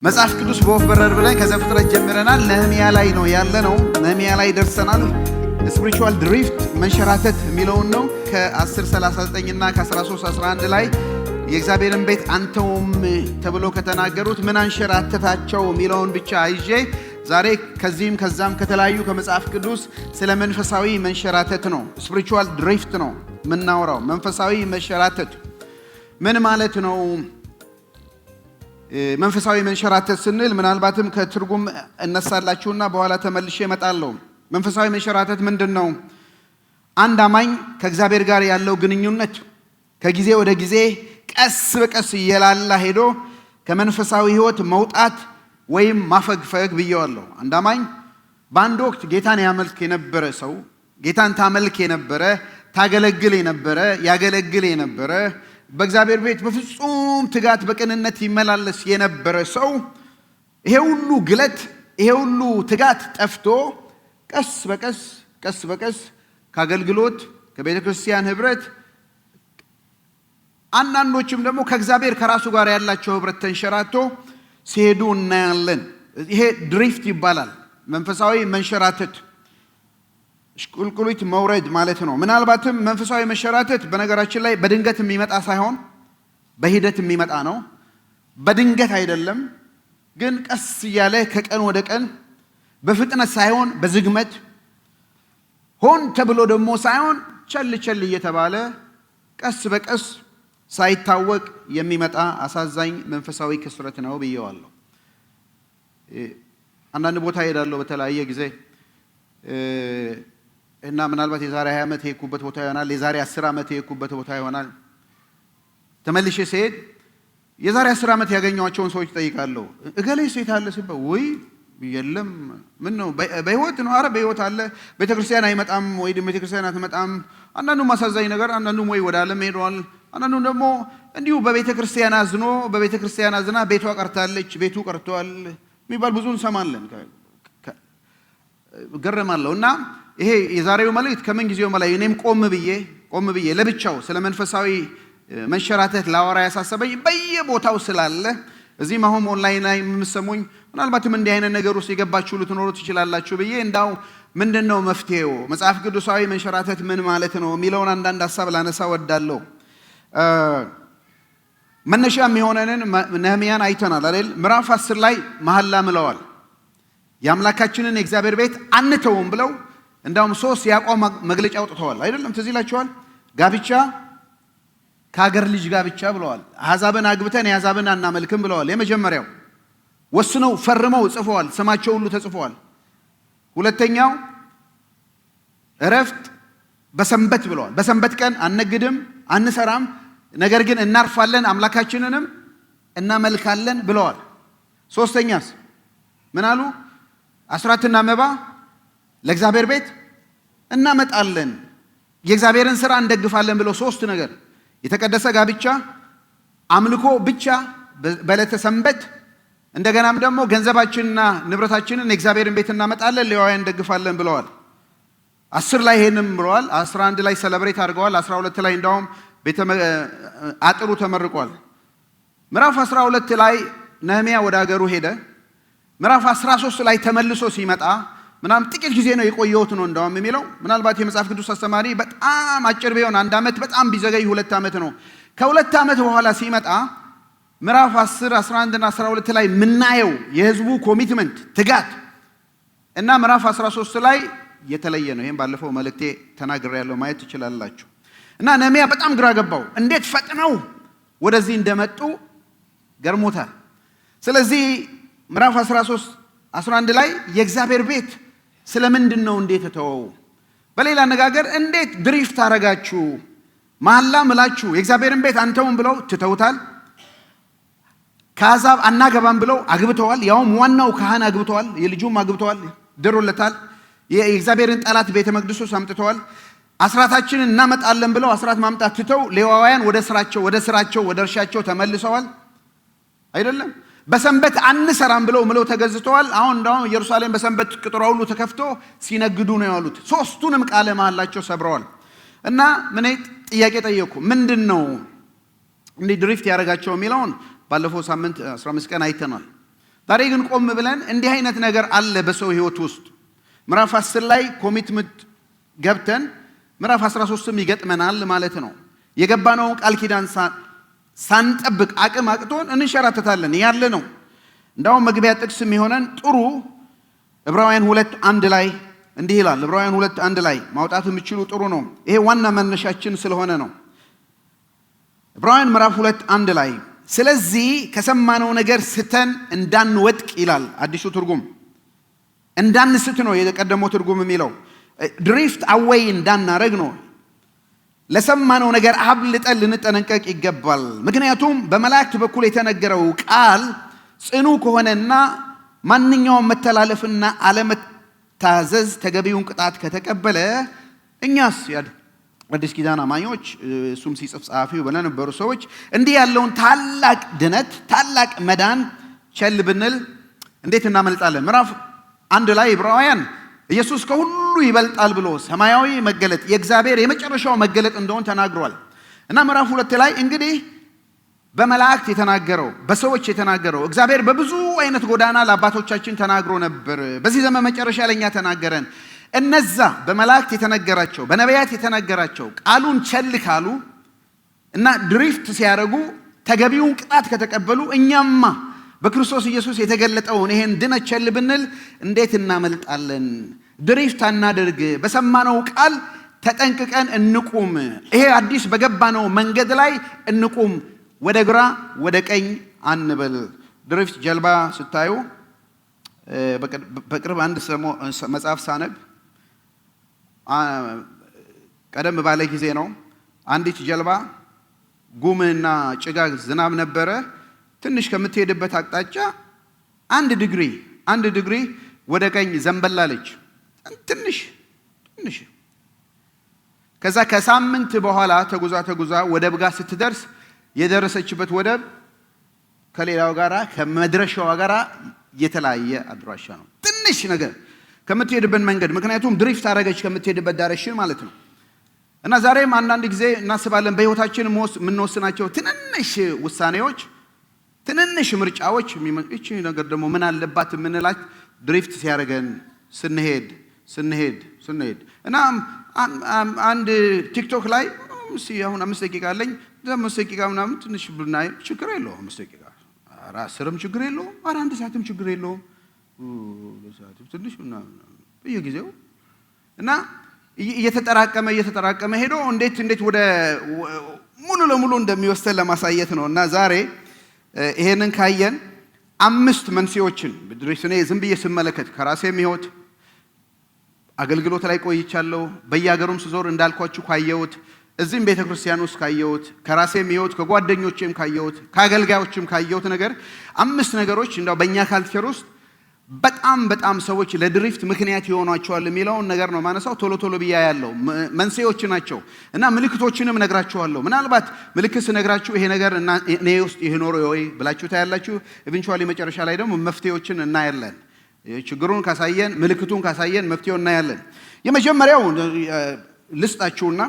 መጽሐፍ ቅዱስ በወፍ በረር ብለን ከዘፍጥረት ጀምረናል። ነህምያ ላይ ነው ያለነው። ነህምያ ላይ ደርሰናል። ስፒሪቹዋል ድሪፍት መንሸራተት የሚለውን ነው። ከ10:39 እና ከ13:11 ላይ የእግዚአብሔርን ቤት አንተውም ተብሎ ከተናገሩት ምን አንሸራተታቸው የሚለውን ብቻ ይዤ ዛሬ ከዚህም ከዛም ከተለያዩ ከመጽሐፍ ቅዱስ ስለ መንፈሳዊ መንሸራተት ነው፣ ስፒሪቹዋል ድሪፍት ነው የምናወራው። መንፈሳዊ መንሸራተት ምን ማለት ነው? መንፈሳዊ መንሸራተት ስንል ምናልባትም ከትርጉም እነሳላችሁና በኋላ ተመልሼ እመጣለሁ። መንፈሳዊ መንሸራተት ምንድነው? አንድ አማኝ ከእግዚአብሔር ጋር ያለው ግንኙነት ከጊዜ ወደ ጊዜ ቀስ በቀስ እየላላ ሄዶ ከመንፈሳዊ ሕይወት መውጣት ወይም ማፈግፈግ ብየዋለሁ። አንድ አማኝ በአንድ ወቅት ጌታን ያመልክ የነበረ ሰው፣ ጌታን ታመልክ የነበረ፣ ታገለግል የነበረ፣ ያገለግል የነበረ፣ በእግዚአብሔር ቤት በፍጹም ትጋት በቅንነት ይመላለስ የነበረ ሰው ይሄ ሁሉ ግለት ይሄ ሁሉ ትጋት ጠፍቶ ቀስ በቀስ ከአገልግሎት ከቤተ ክርስቲያን ህብረት አንዳንዶችም ደግሞ ከእግዚአብሔር ከራሱ ጋር ያላቸው ህብረት ተንሸራቶ ሲሄዱ እናያለን። ይሄ ድሪፍት ይባላል። መንፈሳዊ መንሸራተት ቁልቁሊት መውረድ ማለት ነው። ምናልባትም መንፈሳዊ መንሸራተት በነገራችን ላይ በድንገት የሚመጣ ሳይሆን በሂደት የሚመጣ ነው። በድንገት አይደለም፣ ግን ቀስ እያለ ከቀን ወደ ቀን በፍጥነት ሳይሆን በዝግመት ሆን ተብሎ ደግሞ ሳይሆን ቸል እየተባለ ቀስ በቀስ ሳይታወቅ የሚመጣ አሳዛኝ መንፈሳዊ ክስረት ነው ብየዋለሁ። አንዳንድ ቦታ ሄዳለሁ በተለያየ ጊዜ እና ምናልባት የዛሬ 20 ዓመት የሄድኩበት ቦታ ይሆናል፣ የዛሬ 10 ዓመት የሄድኩበት ቦታ ይሆናል። ተመልሼ ስሄድ የዛሬ 10 ዓመት ያገኘኋቸውን ሰዎች ጠይቃለሁ። እገሌ ሴት አለ ሲባል ወይ የለም፣ ምን ነው በህይወት ነው? አረ በህይወት አለ። ቤተክርስቲያን አይመጣም ወይ ቤተክርስቲያን አትመጣም። አንዳንዱም አሳዛኝ ነገር፣ አንዳንዱም ወይ ወደ ዓለም ሄዷል፣ አንዳንዱም ደግሞ እንዲሁ በቤተክርስቲያን አዝና ቤቷ ቀርታለች፣ ቤቱ ቀርቷል የሚባል ብዙ እንሰማለን። ገረማለሁ። እና ይሄ የዛሬው መልእክት ከምን ጊዜው በላይ እኔም ቆም ብዬ ለብቻው ስለ መንፈሳዊ መንሸራተት ላወራ ያሳሰበኝ በየቦታው ስላለ እዚህም አሁን ኦንላይን ላይ የምትሰሙኝ ምናልባትም እንዲህ አይነት ነገር ውስጥ የገባችሁ ልትኖሩ ትችላላችሁ ብዬ እንዳው ምንድነው መፍትሄው፣ መጽሐፍ ቅዱሳዊ መንሸራተት ምን ማለት ነው የሚለውን አንዳንድ ሐሳብ ላነሳ ወዳለሁ። መነሻ የሚሆነንን ነህምያን አይተናል አይደል? ምዕራፍ 10 ላይ መሐላ ምለዋል። የአምላካችንን የእግዚአብሔር ቤት አንተውም ብለው እንዳውም 3 የአቋም መግለጫ አውጥተዋል አይደለም? ትዝ ይላችኋል። ጋብቻ ከሀገር ልጅ ጋብቻ ብለዋል። አሕዛብን አግብተን የአሕዛብን አናመልክም ብለዋል። የመጀመሪያው ወስነው ፈርመው ጽፈዋል። ስማቸው ሁሉ ተጽፈዋል። ሁለተኛው እረፍት በሰንበት ብለዋል። በሰንበት ቀን አንነግድም፣ አንሰራም፣ ነገር ግን እናርፋለን፣ አምላካችንንም እናመልካለን ብለዋል። ሶስተኛስ ምን አሉ? አስራትና መባ ለእግዚአብሔር ቤት እናመጣለን፣ የእግዚአብሔርን ሥራ እንደግፋለን ብለው 3 ነገር፣ የተቀደሰ ጋብቻ፣ አምልኮ ብቻ በዕለተ ሰንበት፣ እንደገናም ደግሞ ገንዘባችንና ንብረታችንን የእግዚአብሔርን ቤት እናመጣለን፣ ሌዋውያን እንደግፋለን ብለዋል። 10 ላይ ይሄንም ብለዋል። 11 ላይ ሰለብሬት አድርገዋል። 12 ላይ እንዳውም አጥሩ ተመርቋል። ምዕራፍ 12 ላይ ነህምያ ወደ ሀገሩ ሄደ። ምዕራፍ 13 ላይ ተመልሶ ሲመጣ ምናምን ጥቂት ጊዜ ነው የቆየሁት ነው እንዳውም የሚለው። ምናልባት የመጽሐፍ ቅዱስ አስተማሪ በጣም አጭር ቢሆን 1 ዓመት፣ በጣም ቢዘገይ 2 ዓመት ነው። ከ2 ዓመት በኋላ ሲመጣ ምዕራፍ 10፣ 11 እና 12 ላይ የምናየው የህዝቡ ኮሚትመንት ትጋት እና ምዕራፍ 13 ላይ የተለየ ነው። ይሄን ባለፈው መልእክቴ ተናግሬያለሁ፣ ማየት ትችላላችሁ። እና ነህምያ በጣም ግራ ገባው። እንዴት ፈጥነው ወደዚህ እንደመጡ ገርሞታል። ስለዚህ ምዕራፍ 13 11 ላይ የእግዚአብሔር ቤት ስለምንድን ነው እንዴት ተተወው? በሌላ አነጋገር እንዴት ድሪፍት አረጋችሁ? መሐላ ምላችሁ የእግዚአብሔርን ቤት አንተውም ብለው ትተውታል። ከአሕዛብ አናገባም ብለው አግብተዋል። ያውም ዋናው ካህን አግብተዋል፣ የልጁም አግብተዋል፣ ድሮለታል። የእግዚአብሔርን ጠላት ቤተ መቅደሱ አምጥተዋል። አስራታችንን እናመጣለን ብለው አስራት ማምጣት ትተው ሌዋውያን ወደ እርሻቸው ተመልሰዋል አይደለም? በሰንበት አንሰራም ብለው ተገዝተዋል። አሁን እንዳውም ኢየሩሳሌም በሰንበት ቅጥሯ ሁሉ ተከፍቶ ሲነግዱ ነው ያሉት። 3ቱንም ቃለ መሐላቸው ሰብረዋል። እና ምን ጥያቄ ጠየቁ። ምንድነው እንዲህ ድሪፍት ያደረጋቸው የሚለውን ባለፈው ሳምንት 15 ቀን አይተናል። ዛሬ ግን ቆም ብለን እንዲህ አይነት ነገር አለ በሰው ህይወት ውስጥ ምዕራፍ 10 ላይ ኮሚትመንት ገብተን ምዕራፍ 13ም ይገጥመናል ማለት ነው። የገባነው ቃል ኪዳን ሳንጠብቅ አቅም አቅቶን እንሸራተታለን ያለ ነው። እንዳው መግቢያ ጥቅስ የሚሆነን ጥሩ ዕብራውያን 2:1 ላይ እንዲህ ይላል። ዕብራውያን 2:1 ላይ ማውጣት የምትችሉ ጥሩ ነው። ይሄ ዋና መነሻችን ስለሆነ ነው። ዕብራውያን ምዕራፍ 2:1 ላይ ስለዚህ ከሰማነው ነገር ስተን እንዳንወድቅ ይላል አዲሱ ትርጉም። እንዳንስት ነው የቀደመው ትርጉም የሚለው። ድሪፍት አዌይ እንዳናረግ ነው። ለሰማነው ነገር አብልጠን ልንጠነቀቅ ይገባል። ምክንያቱም በመላእክት በኩል የተነገረው ቃል ጽኑ ከሆነና ማንኛውም መተላለፍና አለመታዘዝ ተገቢውን ቅጣት ከተቀበለ እኛስ አዲስ ኪዳን አማኞች እሱም ሲጽፍ ጸሐፊው በነበሩ ሰዎች እንዲህ ያለውን ታላቅ ድነት ታላቅ መዳን ቸል ብንል እንዴት እናመልጣለን? ምዕራፍ 1 ላይ ዕብራውያን ኢየሱስ ከሁሉ ይበልጣል ብሎ ሰማያዊ መገለጥ የእግዚአብሔር የመጨረሻው መገለጥ እንደሆነ ተናግሯል። እና ምዕራፍ 2 ላይ እንግዲህ በመላእክት የተናገረው በሰዎች የተናገረው እግዚአብሔር በብዙ አይነት ጎዳና ለአባቶቻችን ተናግሮ ነበር። በዚህ ዘመን መጨረሻ ለኛ ተናገረን። እነዛ በመላእክት የተነገራቸው በነቢያት የተነገራቸው ቃሉን ቸል ካሉ እና ድሪፍት ሲያደርጉ ተገቢውን ቅጣት ከተቀበሉ እኛማ በክርስቶስ ኢየሱስ የተገለጠውን ይሄን ድነት ቸል ብንል እንዴት እናመልጣለን? ድሪፍት አናድርግ። በሰማነው ቃል ተጠንቅቀን እንቁም። ይሄ አዲስ በገባነው መንገድ ላይ እንቁም። ወደ ግራ ወደ ቀኝ አንበል። ድሪፍት ጀልባ ስታዩ በቅርብ አንድ መጽሐፍ ሳነብ ቀደም ባለ ጊዜ ነው። አንዲት ጀልባ ጉምና ጭጋግ ዝናብ ነበረ። ትንሽ ከምትሄድበት አቅጣጫ አንድ ዲግሪ ወደ ቀኝ ዘንበላለች። ትንሽ ከዛ ከሳምንት በኋላ ተጉዛ ወደብ ጋር ስትደርስ የደረሰችበት ወደብ ከሌላው ጋራ ከመድረሻው ጋራ የተለያየ አድራሻ ነው። ትንሽ ነገር ከምትሄድበት መንገድ ምክንያቱም ድሪፍት አረገች ከምትሄድበት ዳይሬክሽን ማለት ነው። እና ዛሬም አንዳንድ ጊዜ እናስባለን በህይወታችን የምንወስናቸው ትንንሽ ውሳኔዎች ትንንሽ ምርጫዎች እቺ ነገር ደግሞ ምን አለባት የምንላት ድሪፍት ሲያደርገን ስንሄድ እና አንድ ቲክቶክ ላይ አሁን 5 ደቂቃ አለኝ 5 ደቂቃ ምናምን ትንሽ ብናይ ችግር የለውም። 5 ደቂቃ 10ም ችግር የለውም። 1 ሰዓትም ችግር የለውም። ለሰዓትም ትንሽ ምናምን በየጊዜው እና እየተጠራቀመ ሄዶ እንዴት ወደ ሙሉ ለሙሉ እንደሚወስደን ለማሳየት ነው። እና ዛሬ ይሄንን ካየን 5 መንስኤዎችን እኔ ዝም ብዬ ስመለከት ከራሴም ህይወት አገልግሎት ላይ ቆይቻለሁ። በየሀገሩም ስዞር እንዳልኳችሁ ካየሁት እዚህም ቤተክርስቲያን ውስጥ ካየሁት ከራሴም ህይወት ከጓደኞቼም ካየሁት ከአገልጋዮችም ካየሁት ነገር 5 ነገሮች እንደው በእኛ ካልቸር ውስጥ በጣም ሰዎች ለድሪፍት ምክንያት ይሆናቸዋል የሚለውን ነገር ነው ማነሳው። ቶሎ ብያ ያለው መንስኤዎች ናቸው እና ምልክቶችንም ነግራችኋለሁ። ምናልባት ምልክት ስነግራችሁ ይሄ ነገር እና እኔ ውስጥ ይሄ ኖሮ ወይ ብላችሁ ታያላችሁ። ኢቨንቹዋሊ መጨረሻ ላይ ደግሞ መፍትሄዎችን እናያለን። ችግሩን ካሳየን ምልክቱን ካሳየን መፍትሄውን እናያለን። የመጀመሪያው ልስጣችሁና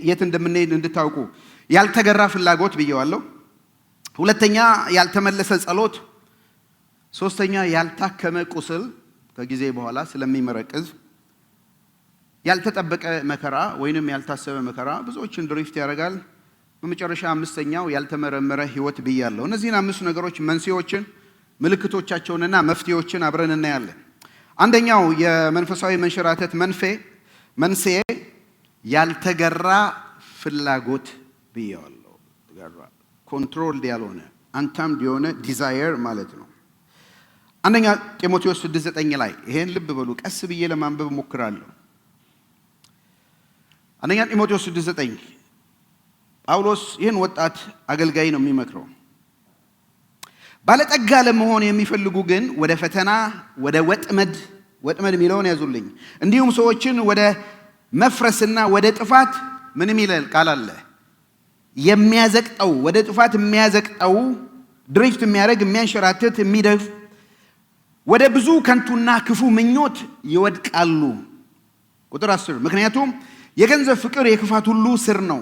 የት እንደምንሄድ እንድታውቁ ያልተገራ ፍላጎት ብየዋለሁ። ሁለተኛ ያልተመለሰ ጸሎት፣ ሶስተኛ ያልታከመ ቁስል ከጊዜ በኋላ ስለሚመረቅዝ፣ ያልተጠበቀ መከራ ወይንም ያልታሰበ መከራ ብዙዎችን ድሪፍት ያደርጋል። በመጨረሻ 5ኛው ያልተመረመረ ህይወት ብያለሁ። እነዚህን 5 ነገሮች መንስኤዎችን ምልክቶቻቸውንና መፍትሄዎችን አብረን እናያለን። አንደኛው የመንፈሳዊ መንሸራተት መንስኤ ያልተገራ ፍላጎት ብየዋለሁ። ኮንትሮልድ ያልሆነ አንታምድ የሆነ ዲዛየር ማለት ነው። አንደኛ ጢሞቴዎስ 6:9 ላይ ይሄን ልብ በሉ፣ ቀስ ብዬ ለማንበብ ሞክራለሁ። አንደኛ ጢሞቴዎስ 6:9 ጳውሎስ ይህን ወጣት አገልጋይ ነው የሚመክረው። ባለጠጋ ለመሆን የሚፈልጉ ግን ወደ ፈተና ወደ ወጥመድ የሚለውን ያዙልኝ፣ እንዲሁም ሰዎችን ወደ መፍረስና ወደ ጥፋት ምንም ይላል ቃል አለ የሚያዘቅጠው ወደ ጥፋት የሚያዘቅጠው ድሪፍት የሚያደርግ የሚያንሸራትት የሚደፍ ወደ ብዙ ከንቱና ክፉ ምኞት ይወድቃሉ። ቁጥር 10 ምክንያቱም የገንዘብ ፍቅር የክፋት ሁሉ ስር ነው።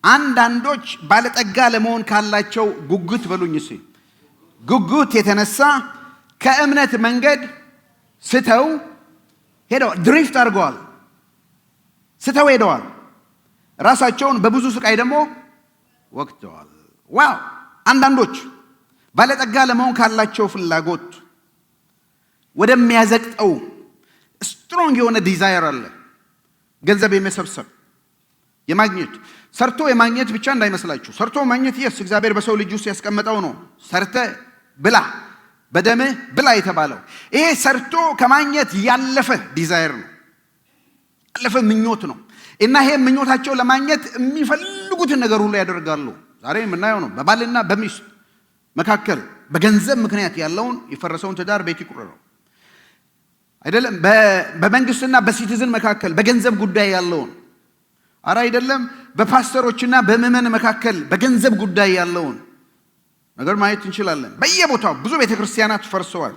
አንዳንዶች ባለጠጋ ለመሆን ካላቸው ጉጉት በሉኝ ጉጉት የተነሳ ከእምነት መንገድ ስተው ሄደዋል። ድሪፍት አድርገዋል፣ ስተው ሄደዋል። ራሳቸውን በብዙ ስቃይ ደግሞ ወቅተዋል። ዋው! አንዳንዶች ባለጠጋ ለመሆን ካላቸው ፍላጎት ወደሚያዘቅጠው ስትሮንግ የሆነ ዲዛይር አለ። ገንዘብ የመሰብሰብ የማግኘት ሰርቶ የማግኘት ብቻ እንዳይመስላችሁ። ሰርቶ ማግኘት ይስ እግዚአብሔር በሰው ልጅ ውስጥ ያስቀመጠው ነው። ሰርተ ብላ በደምህ ብላ የተባለው ይሄ ሰርቶ ከማግኘት ያለፈ ዲዛይር ነው፣ ያለፈ ምኞት ነው። እና ይሄ ምኞታቸው ለማግኘት የሚፈልጉትን ነገር ሁሉ ያደርጋሉ። ዛሬ የምናየው ነው። በባልና በሚስት መካከል በገንዘብ ምክንያት ያለውን የፈረሰውን ትዳር ቤት ይቁረረው አይደለም። በመንግስትና በሲቲዝን መካከል በገንዘብ ጉዳይ ያለውን አራ አይደለም። በፓስተሮችና በምዕመን መካከል በገንዘብ ጉዳይ ያለውን ነገር ማየት እንችላለን። በየቦታው ብዙ ቤተክርስቲያናት ፈርሰዋል።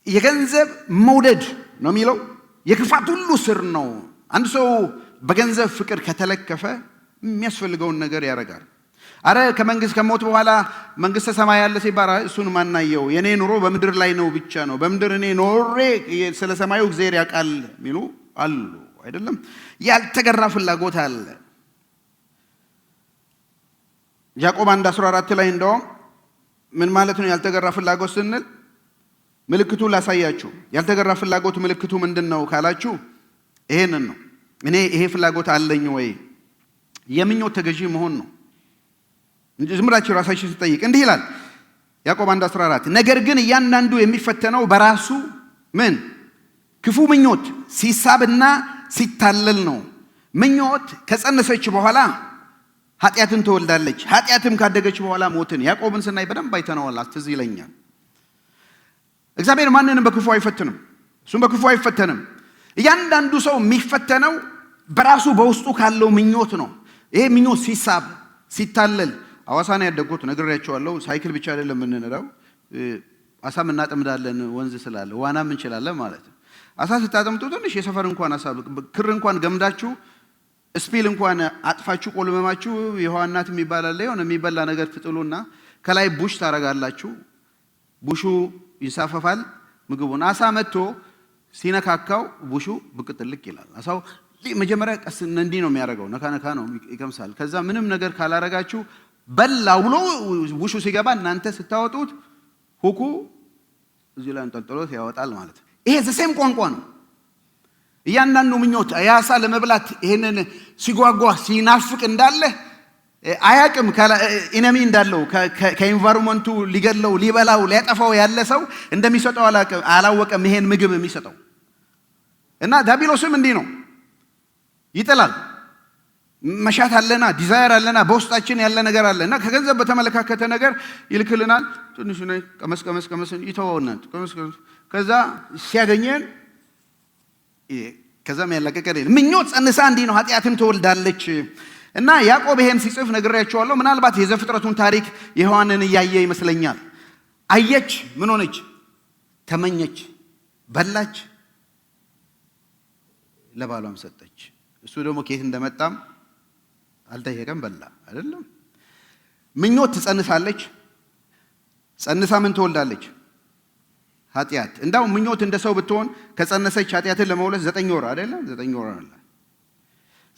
የገንዘብ መውደድ ነው የሚለው የክፋት ሁሉ ስር ነው። አንድ ሰው በገንዘብ ፍቅር ከተለከፈ የሚያስፈልገውን ነገር ያደርጋል። አረ ከመንግስት ከሞት በኋላ መንግስተ ሰማይ ያለ ሲባል እሱን ማናየው የኔ ኑሮ በምድር ላይ ነው ብቻ ነው፣ በምድር እኔ ኖሬ ስለ ሰማዩ እግዚአብሔር ያውቃል ሚሉ አሉ አይደለም። ያልተገራ ፍላጎት አለ። ያዕቆብ 1:14 ላይ እንደውም ምን ማለት ነው ያልተገራ ፍላጎት ስንል ምልክቱ ላሳያችሁ። ያልተገራ ፍላጎት ምልክቱ ምንድነው ካላችሁ ይሄንን ነው። እኔ ይሄ ፍላጎት አለኝ ወይ የምኞት ተገዢ መሆን ነው። ዝም ብላችሁ ራሳችሁን ተጠይቁ። እንዲህ ይላል ያዕቆብ 1:14 ነገር ግን እያንዳንዱ የሚፈተነው በራሱ ምን ክፉ ምኞት ሲሳብና ሲታለል ነው። ምኞት ከጸነሰች በኋላ ኃጢአትን ትወልዳለች፣ ኃጢአትም ካደገች በኋላ ሞትን። ያዕቆብን ስናይ በደንብ አይተነዋል። ትዝ ይለኛል። እግዚአብሔር ማንንም በክፉ አይፈትንም፣ እሱም በክፉ አይፈተንም። እያንዳንዱ ሰው የሚፈተነው በራሱ በውስጡ ካለው ምኞት ነው። ይሄ ምኞት ሲሳብ ሲታለል አዋሳ ነው ያደግኩት፣ ነግሬያቸዋለሁ። ሳይክል ብቻ አይደለም የምንነዳው፣ አሳም እናጠምዳለን። ወንዝ ስላለ ዋናም እንችላለን ማለት ነው። አሳ ስታጠምጡ ትንሽ የሰፈር እንኳን አሳ ክር እንኳን ገምዳችሁ ስፒል እንኳን አጥፋችሁ ቆልመማችሁ የውሃናት የሚባል አለ የሆነ የሚበላ ነገር ትጥሉና ከላይ ቡሽ ታረጋላችሁ። ቡሹ ይንሳፈፋል ምግቡን። አሳ መጥቶ ሲነካካው ቡሹ ብቅ ጥልቅ ይላል። አሳው መጀመሪያ ቀስ እንዲህ ነው የሚያደርገው፣ ነካ ነካ ነው ይቀምሳል። ከዛ ምንም ነገር ካላረጋችሁ በላው ብሎ ቡሹ ሲገባ እናንተ ስታወጡት ሁኩ እዚህ ላይ እንጠልጥሎት ያወጣል ማለት ነው። ይሄ ዘሴም ቋንቋ ነው። እያንዳንዱ ምኞት ያሳ ለመብላት ይሄንን ሲጓጓ ሲናፍቅ እንዳለ አያቅም ኢነሚ እንዳለው ከኢንቫይሮንመንቱ ሊገለው ሊበላው ሊያጠፋው ያለ ሰው እንደሚሰጠው አላወቀም ይሄን ምግብ የሚሰጠው። እና ዲያብሎስም እንዲህ ነው፣ ይጥላል። መሻት አለና ዲዛይር አለና በውስጣችን ያለ ነገር አለና ከገንዘብ በተመለካከተ ነገር ይልክልናል። ትንሽ ነው ቀመስ ይተወውና ከዛ ሲያገኘን ከዛም ያለቀቀ ምኞት ጸንሳ እንዲህ ነው ኃጢአትን ትወልዳለች። እና ያዕቆብ ይሄን ሲጽፍ ነግሬያቸዋለሁ። ምናልባት የዘፍጥረቱን ታሪክ የሔዋንን እያየ ይመስለኛል። አየች፣ ምን ሆነች? ተመኘች፣ በላች፣ ለባሏም ሰጠች። እሱ ደግሞ ከየት እንደመጣም አልጠየቀም፣ በላ አይደለም። ምኞት ትጸንሳለች። ጸንሳ ምን ትወልዳለች? ኃጢአት። እንዳው ምኞት እንደ ሰው ብትሆን ከጸነሰች ኃጢአትን ለመውለድ 9 ወር አይደለም? 9 ወር አለ።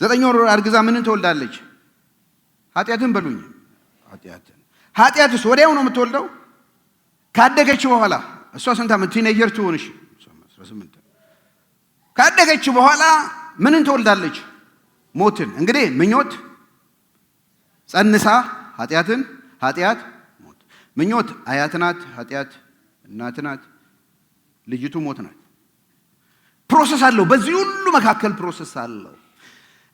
9 ወር አርግዛ ምንን ትወልዳለች? ኃጢአትን በሉኝ። ኃጢአትስ ወዲያው ነው የምትወልደው? ካደገች በኋላ እሷ ስንት ዓመት ቲኔጀር ትሆንሽ? 18 ካደገች በኋላ ምንን ትወልዳለች? ሞትን። እንግዲህ ምኞት ጸንሳ ኃጢአትን፣ ኃጢአት ሞት። ምኞት አያት ናት፣ ኃጢአት እናት ናት፣ ልጅቱ ሞት ናት። ፕሮሰስ አለው። በዚህ ሁሉ መካከል ፕሮሰስ አለው።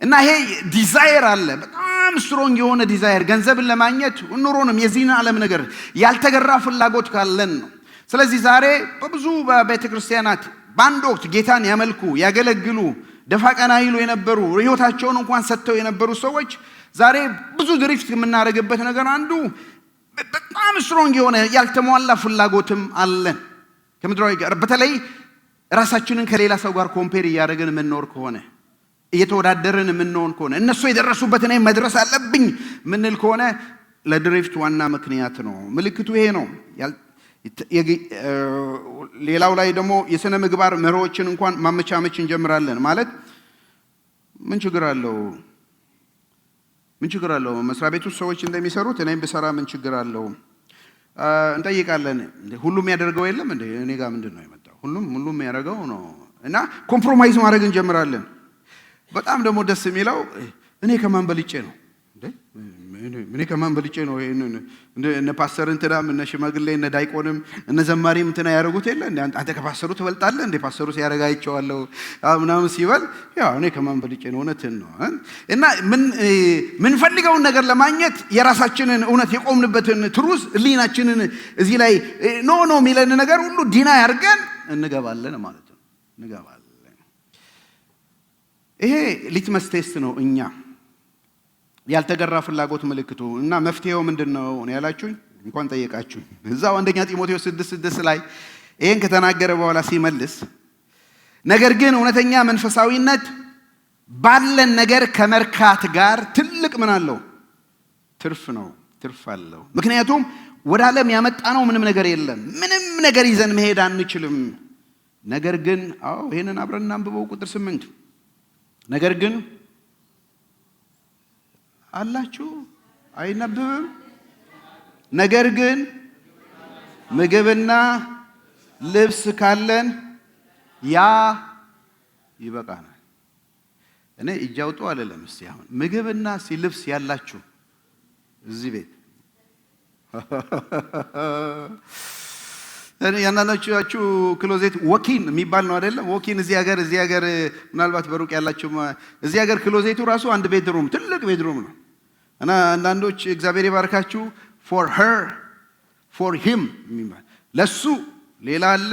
እና ይሄ ዲዛይር አለ፣ በጣም ስትሮንግ የሆነ ዲዛይር ገንዘብን ለማግኘት ኑሮንም የዚህን ዓለም ነገር ያልተገራ ፍላጎት ካለን ነው። ስለዚህ ዛሬ በብዙ ቤተ ክርስቲያናት በአንድ ወቅት ጌታን ያመልኩ ያገለግሉ ደፋ ቀና ይሉ የነበሩ ሕይወታቸውን እንኳን ሰጥተው የነበሩ ሰዎች ዛሬ ብዙ ድሪፍት የምናደርግበት ነገር አንዱ በጣም ስትሮንግ የሆነ ያልተሟላ ፍላጎትም አለን ከምድራዊ ጋር። በተለይ ራሳችንን ከሌላ ሰው ጋር ኮምፔር እያደረግን የምንኖር ከሆነ እየተወዳደርን የምንሆን ከሆነ እነሱ የደረሱበት እኔ መድረስ አለብኝ ምንል ከሆነ ለድሪፍት ዋና ምክንያት ነው። ምልክቱ ይሄ ነው። ሌላው ላይ ደግሞ የሥነ ምግባር መርሆችን እንኳን ማመቻመች እንጀምራለን። ማለት ምን ችግር አለው? መስሪያ ቤት ውስጥ ሰዎች እንደሚሰሩት እኔም ብሰራ ምን ችግር አለው? እንጠይቃለን። ሁሉም ያደርገው የለም እንዴ? እኔ ጋር ምንድን ነው የመጣው? ሁሉም ያደርገው ነው። እና ኮምፕሮማይዝ ማድረግ እንጀምራለን። በጣም ደግሞ ደስ የሚለው እኔ ከማን በልጬ ነው? እነ ፓስተር እንትናም እነ ሽማግሌ እነ ዳይቆንም እነ ዘማሪም እንትና ያደረጉት የለ እንዴ? አንተ ከፓስተሩ ትበልጣለህ እንዴ? ፓስተሩ ሲያደርግ አይቼዋለሁ ምናምን ሲበል ያው እኔ ከማን በልጬ ነው? እውነትን ነው። እና ምን ፈልገውን ነገር ለማግኘት የራሳችንን እውነት የቆምንበትን ትሩዝ ህሊናችንን እዚህ ላይ ኖ የሚለን ነገር ሁሉ ዲና ያርገን እንገባለን ማለት ነው። ይሄ ሊትመስ ቴስት ነው እኛ ያልተገራ ፍላጎት ምልክቱ። እና መፍትሄው ምንድነው ያላችሁኝ? እንኳን ጠየቃችሁኝ። እዛው አንደኛ ጢሞቴዎስ 6:6 ላይ ይሄን ከተናገረ በኋላ ሲመልስ ነገር ግን እውነተኛ መንፈሳዊነት ባለን ነገር ከመርካት ጋር ትልቅ ምን አለው? ትርፍ አለው። ምክንያቱም ወደ ዓለም ያመጣነው ምንም ነገር የለም። ምንም ነገር ይዘን መሄድ አንችልም። ነገር ግን ይሄንን አብረን እናንብበው ቁጥር 8 ነገር ግን አላችሁ አይነበብም? ነገር ግን ምግብና ልብስ ካለን ያ ይበቃናል። እኔ እጅ አውጡ አልልም። እስቲ አሁን ምግብና ልብስ ያላችሁ እዚህ ቤት ያናናችሁ ክሎዜት ወኪን የሚባል ነው አይደለም? ወኪን እዚህ ሀገር ምናልባት በሩቅ ያላችሁ እዚህ ሀገር ክሎዜቱ ራሱ አንድ ቤድሩም ትልቅ ቤድሩም ነው። እና አንዳንዶች እግዚአብሔር ይባርካችሁ for her for him የሚባል ለሱ ሌላ አለ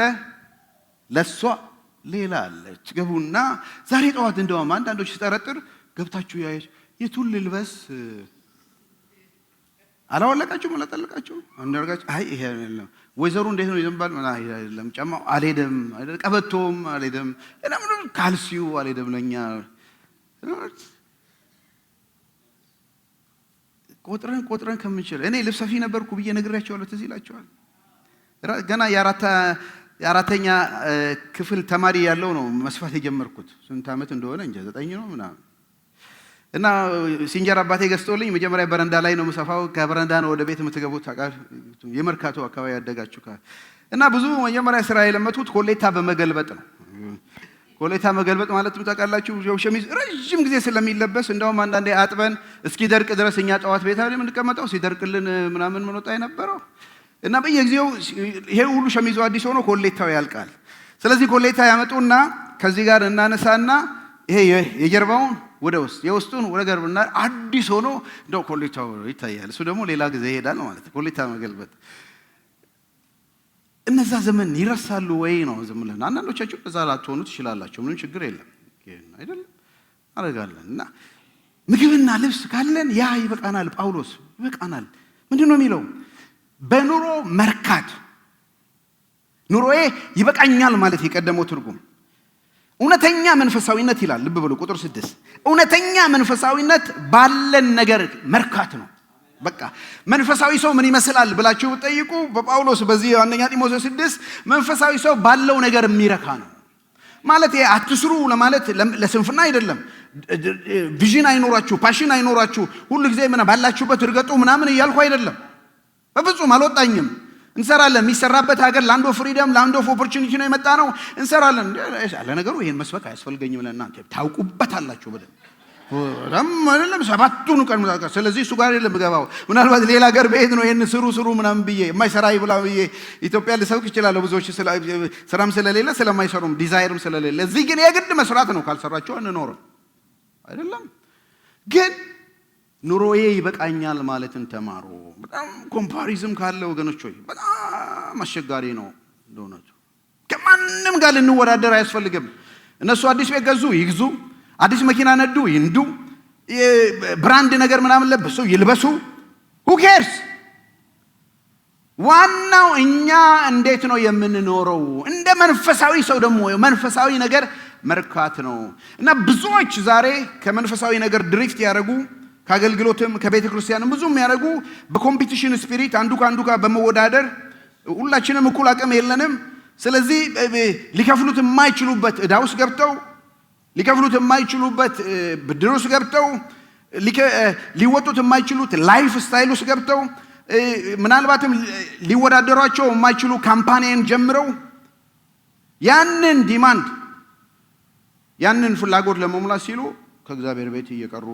ለሷ ሌላ አለ። ትገቡና ዛሬ ጠዋት እንደውም አንዳንዶች ሲጠረጥር ገብታችሁ የቱን ልልበስ አላወለቃችሁም አላጠለቃችሁም አንደርጋችሁ ይሄ አይደለም ወይዘሩ እንዴት ነው ይዘንባል ማለት አይደለም። ጫማው አልሄደም ቀበቶም አልሄደም እና ምን ካልሲው አልሄደም። ለኛ ቆጥረን ከምንችል እኔ ልብስ ሰፊ ነበርኩ ብዬ ነግሬያቸዋለሁ። ትዝ ይላቸዋል። ገና የአራተኛ ክፍል ተማሪ ያለው ነው መስፋት የጀመርኩት። ስንት ዓመት እንደሆነ እንጃ 9 ነው ምናምን። እና ሲንጀር አባቴ ገዝቶልኝ መጀመሪያ በረንዳ ላይ ነው መሰፋው። ከበረንዳ ነው ወደ ቤት የምትገቡት። የመርካቶ አካባቢ ያደጋችሁ እና ብዙ መጀመሪያ ስራ የለመድኩት ኮሌታ በመገልበጥ ነው። ኮሌታ መገልበጥ ማለት ታውቃላችሁ፣ ሸሚዝ ረጅም ጊዜ ስለሚለበስ እንደውም አንዳንዴ አጥበን እስኪደርቅ ድረስ እኛ ጠዋት ቤት አይደል የምንቀመጠው፣ ሲደርቅልን ምናምን መኖጣ የነበረው እና በየጊዜው ይሄ ሁሉ ሸሚዙ አዲስ ሆኖ ኮሌታው ያልቃል። ስለዚህ ኮሌታ ያመጡና ከዚህ ጋር እናነሳና ይሄ የጀርባውን ወደ ውስጥ የውስጡን ወደ ገርብና አዲስ ሆኖ እንደው ኮሌታው ይታያል። እሱ ደግሞ ሌላ ጊዜ ይሄዳል ማለት ነው። ኮሌታ መገልበጥ እነዛ ዘመን ይረሳሉ ወይ ነው ዝም ብለን። አንዳንዶቻችሁ እዛ ላትሆኑ ትችላላችሁ፣ ምንም ችግር የለም አይደለም አረጋለን። እና ምግብና ልብስ ካለን ያ ይበቃናል። ጳውሎስ ይበቃናል ምንድነው የሚለው? በኑሮ መርካት። ኑሮዬ ይበቃኛል ማለት የቀደመው ትርጉም እውነተኛ መንፈሳዊነት ይላል። ልብ በሉ ቁጥር 6 እውነተኛ መንፈሳዊነት ባለን ነገር መርካት ነው። በቃ መንፈሳዊ ሰው ምን ይመስላል ብላችሁ ጠይቁ። በጳውሎስ በዚህ አንደኛ ጢሞቴዎስ 6 መንፈሳዊ ሰው ባለው ነገር የሚረካ ነው ማለት አትስሩ ለማለት ለስንፍና አይደለም። ቪዥን አይኖራችሁ፣ ፓሽን አይኖራችሁ፣ ሁሉ ጊዜ ምን ባላችሁበት እርገጡ ምናምን እያልኩ አይደለም። በፍጹም አልወጣኝም። እንሰራለን። የሚሰራበት ሀገር ላንድ ኦፍ ፍሪደም ላንድ ኦፍ ኦፖርቹኒቲ ነው የመጣ ነው። እንሰራለን። ለነገሩ ይሄን መስበክ አያስፈልገኝም ለእናንተ ታውቁበታላችሁ በደንብ አይደለም። 7ቱን ቀን መጣ። ስለዚህ እሱ ጋር አይደለም ገባው። ምናልባት ሌላ ሀገር ቤት ነው ይሄን ስሩ ምናምን ብዬ የማይሰራ ይብላ ብዬ ኢትዮጵያ ልሰብክ እችላለሁ። ብዙዎች ስራም ስለሌለ ስለማይሰሩም ዲዛይርም ስለሌለ፣ እዚህ ግን የግድ መስራት ነው። ካልሰራችሁ አንኖርም አይደለም። ግን ኑሮዬ ይበቃኛል ማለትን ተማሩ። በጣም ኮምፓሪዝም ካለ ወገኖች ሆይ በጣም አስቸጋሪ ነው እንደሆነቱ። ከማንም ጋር ልንወዳደር አያስፈልግም። እነሱ አዲስ ቤት ገዙ ይግዙ፣ አዲስ መኪና ነዱ ይንዱ፣ ብራንድ ነገር ምናምን ለበሱ ይልበሱ። who cares? ዋናው እኛ እንዴት ነው የምንኖረው? እንደ መንፈሳዊ ሰው ደግሞ መንፈሳዊ ነገር መርካት ነው። እና ብዙዎች ዛሬ ከመንፈሳዊ ነገር ድሪፍት ያደረጉ ከአገልግሎትም ከቤተ ክርስቲያንም ብዙም ያደረጉ በኮምፒቲሽን ስፒሪት አንዱ ከአንዱ ጋር በመወዳደር ሁላችንም እኩል አቅም የለንም። ስለዚህ ሊከፍሉት የማይችሉበት ዕዳ ውስጥ ገብተው ሊከፍሉት የማይችሉበት ብድር ውስጥ ገብተው ሊወጡት የማይችሉት ላይፍ ስታይል ውስጥ ገብተው ምናልባትም ሊወዳደሯቸው የማይችሉ ካምፓኒን ጀምረው ያንን ዲማንድ ያንን ፍላጎት ለመሙላት ሲሉ ከእግዚአብሔር ቤት እየቀሩ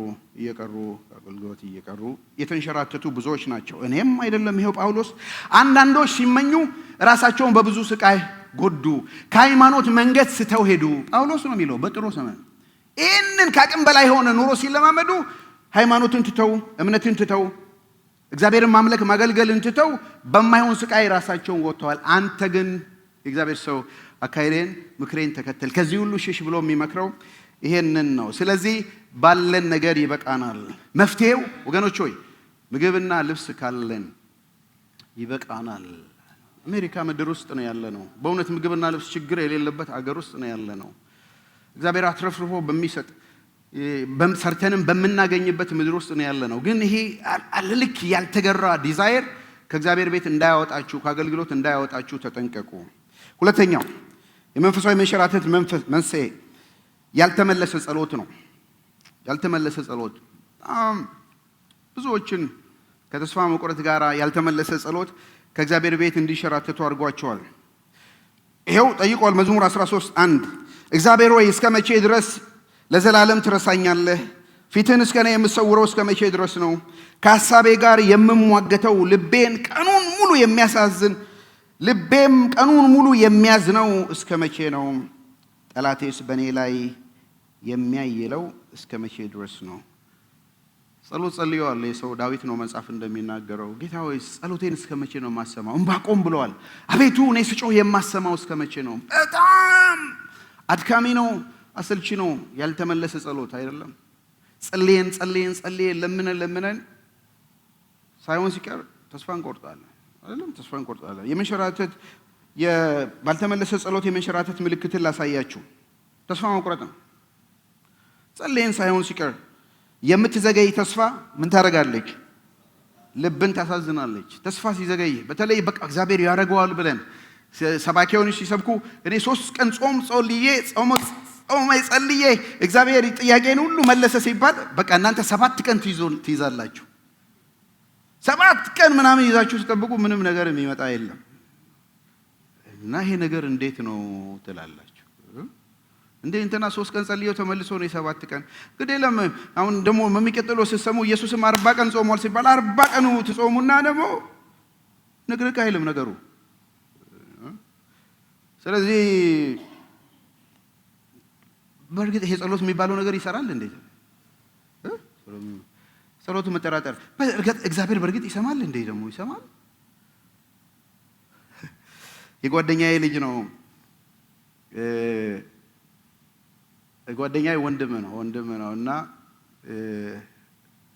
አገልግሎት እየቀሩ የተንሸራተቱ ብዙዎች ናቸው። እኔም አይደለም ይሄው ጳውሎስ። አንዳንዶች ሲመኙ ራሳቸውን በብዙ ስቃይ ጎዱ፣ ከሃይማኖት መንገድ ስተው ሄዱ። ጳውሎስ ነው የሚለው በጥሩ ዘመን ይህንን ከአቅም በላይ የሆነ ኑሮ ሲለማመዱ ሃይማኖትን ትተው እምነትን ትተው እግዚአብሔርን ማምለክ ማገልገልን ትተው በማይሆን ስቃይ ራሳቸውን ወጥተዋል። አንተ ግን የእግዚአብሔር ሰው አካሄዴን ምክሬን ተከተል፣ ከዚህ ሁሉ ሽሽ ብሎ የሚመክረው ይሄንን ነው። ስለዚህ ባለን ነገር ይበቃናል። መፍትሄው ወገኖች ሆይ ምግብና ልብስ ካለን ይበቃናል። አሜሪካ ምድር ውስጥ ነው ያለ ነው። በእውነት ምግብና ልብስ ችግር የሌለበት አገር ውስጥ ነው ያለ ነው። እግዚአብሔር አትረፍርፎ በሚሰጥ ሰርተንም በምናገኝበት ምድር ውስጥ ነው ያለ ነው። ግን ይሄ ልክ ያልተገራ ዲዛይር ከእግዚአብሔር ቤት እንዳያወጣችሁ፣ ከአገልግሎት እንዳያወጣችሁ ተጠንቀቁ። ሁለተኛው የመንፈሳዊ መንሸራተት መንስኤ ያልተመለሰ ጸሎት ነው። ያልተመለሰ ጸሎት ብዙዎችን ከተስፋ መቁረጥ ጋር ያልተመለሰ ጸሎት ከእግዚአብሔር ቤት እንዲሸራተቱ አድርጓቸዋል። ይሄው ጠይቋል። መዝሙር 13:1 እግዚአብሔር ሆይ እስከ መቼ ድረስ ለዘላለም ትረሳኛለህ? ፊትን እስከ እኔ የምትሰውረው እስከ መቼ ድረስ ነው? ከሐሳቤ ጋር የምሟገተው ልቤም ቀኑን ሙሉ የሚያዝነው እስከ መቼ ነው? ጠላቴስ በእኔ ላይ የሚያይለው እስከ መቼ ድረስ ነው? ጸሎት ጸልየዋል የሰው ዳዊት ነው መጽሐፍ እንደሚናገረው። ጌታ ሆይ ጸሎቴን እስከ መቼ ነው የማሰማው? ዕንባቆም ብለዋል። አቤቱ እኔ ስጮህ የማሰማው እስከ መቼ ነው? በጣም አድካሚ ነው፣ አሰልቺ ነው። ያልተመለሰ ጸሎት አይደለም። ጸልየን ለምነን ሳይሆን ሲቀር ተስፋ እንቆርጣለን አይደለም? ተስፋ እንቆርጣለን። ባልተመለሰ ጸሎት የመንሸራተት ምልክትን ላሳያችሁ። ተስፋ መቁረጥ ነው። ጸልየን ሳይሆን ሲቀር የምትዘገይ ተስፋ ምን ታደርጋለች? ልብን ታሳዝናለች። ተስፋ ሲዘገይ በተለይ በቃ እግዚአብሔር ያደርገዋል ብለን ሰባኪዎች ሲሰብኩ እኔ 3 ቀን ጾም ጸልዬ እግዚአብሔር ጥያቄን ሁሉ መለሰ ሲባል በቃ እናንተ 7 ቀን ትይዛላችሁ። 7 ቀን ምናምን ይዛችሁ ተጠብቁ፣ ምንም ነገር የሚመጣ የለም። እና ይሄ ነገር እንዴት ነው ትላላችሁ? እንዴ እንትና 3 ቀን ጸልየው ተመልሶ ነው 7 ቀን ግዴ ለምን? አሁን ደግሞ የሚቀጥለው ስትሰሙ ኢየሱስም 40 ቀን ጾሟል ሲባል 40 ቀኑ ትጾሙና ደግሞ ንቅንቅ አይልም ነገሩ። ስለዚህ በእርግጥ ይሄ ጸሎት የሚባለው ነገር ይሰራል እንዴ? ጸሎቱ መጠራጠር እግዚአብሔር በእርግጥ ይሰማል እንዴ? ደግሞ ይሰማል። የጓደኛዬ ልጅ ነው። ጓደኛዬ ወንድም ነው እና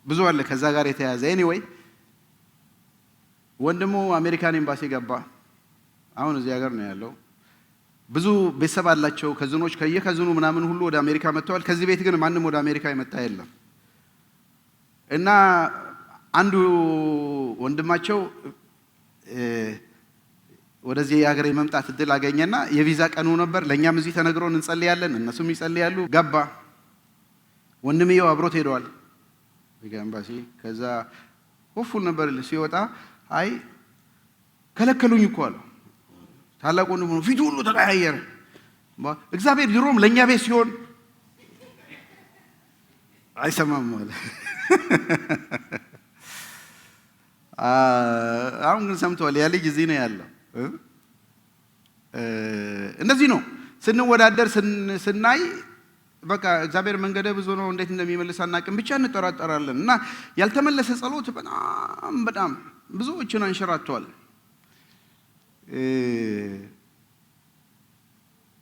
ብዙ አለ ከዛ ጋር የተያዘ። ኤኒዌይ ወንድሙ አሜሪካን ኤምባሲ ገባ። አሁን እዚህ ሀገር ነው ያለው። ብዙ ቤተሰብ አላቸው። ከዝኖች ከየከዝኑ ምናምን ሁሉ ወደ አሜሪካ መጥተዋል። ከዚህ ቤት ግን ማንም ወደ አሜሪካ የመጣ የለም። እና አንዱ ወንድማቸው ወደዚህ የሀገር የመምጣት እድል አገኘና የቪዛ ቀኑ ነበር። ለእኛም እዚህ ተነግሮን እንጸልያለን፣ እነሱም ይጸልያሉ። ገባ። ወንድምየው አብሮት ሄደዋል ኤምባሲ። ከዛ ሆፉል ነበር። ሲወጣ አይ ከለከሉኝ እኮ አለው። ታላቅ ወንድሙ ነው። ፊቱ ሁሉ ተቀያየረ። እግዚአብሔር ድሮም ለእኛ ቤት ሲሆን አይሰማም ማለት አሁን ግን ሰምተዋል። ያ ልጅ እዚህ ነው ያለው። እንደዚህ ነው ስንወዳደር ስናይ በቃ እግዚአብሔር መንገደ ብዙ ነው፣ እንዴት እንደሚመልስ አናውቅም፣ ብቻ እንጠራጠራለን። እና ያልተመለሰ ጸሎት በጣም ብዙዎችን አንሸራተዋል።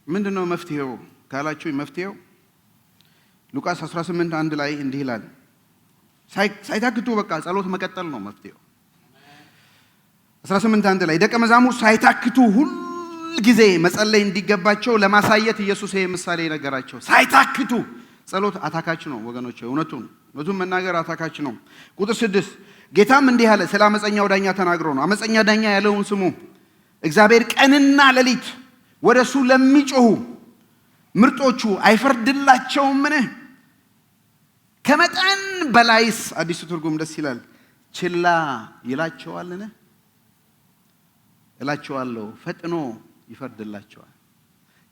ምንድነው መፍትሄው ካላችሁ፣ መፍትሄው ሉቃስ 18:1 ላይ እንዲህ ይላል። ሳይታክቱ በቃ ጸሎት መቀጠል ነው መፍትሄው። 18:1 ላይ ደቀ መዛሙርት ሳይታክቱ ሁል ጊዜ መጸለይ እንዲገባቸው ለማሳየት ኢየሱስ ይሄ ምሳሌ ነገራቸው። ሳይታክቱ ጸሎት አታካች ነው ወገኖች፣ እውነቱን መናገር አታካች ነው። ቁጥር 6 ጌታም እንዲህ አለ። ስለ አመፀኛው ዳኛ ተናግሮ ነው። አመፀኛ ዳኛ ያለውን ስሙ። እግዚአብሔር ቀንና ሌሊት ወደሱ ለሚጮሁ ምርጦቹ አይፈርድላቸውምን? ከመጠን በላይስ አዲሱ ትርጉም ደስ ይላል ችላ ይላቸዋልን? እላቸዋለሁ ፈጥኖ ይፈርድላቸዋል።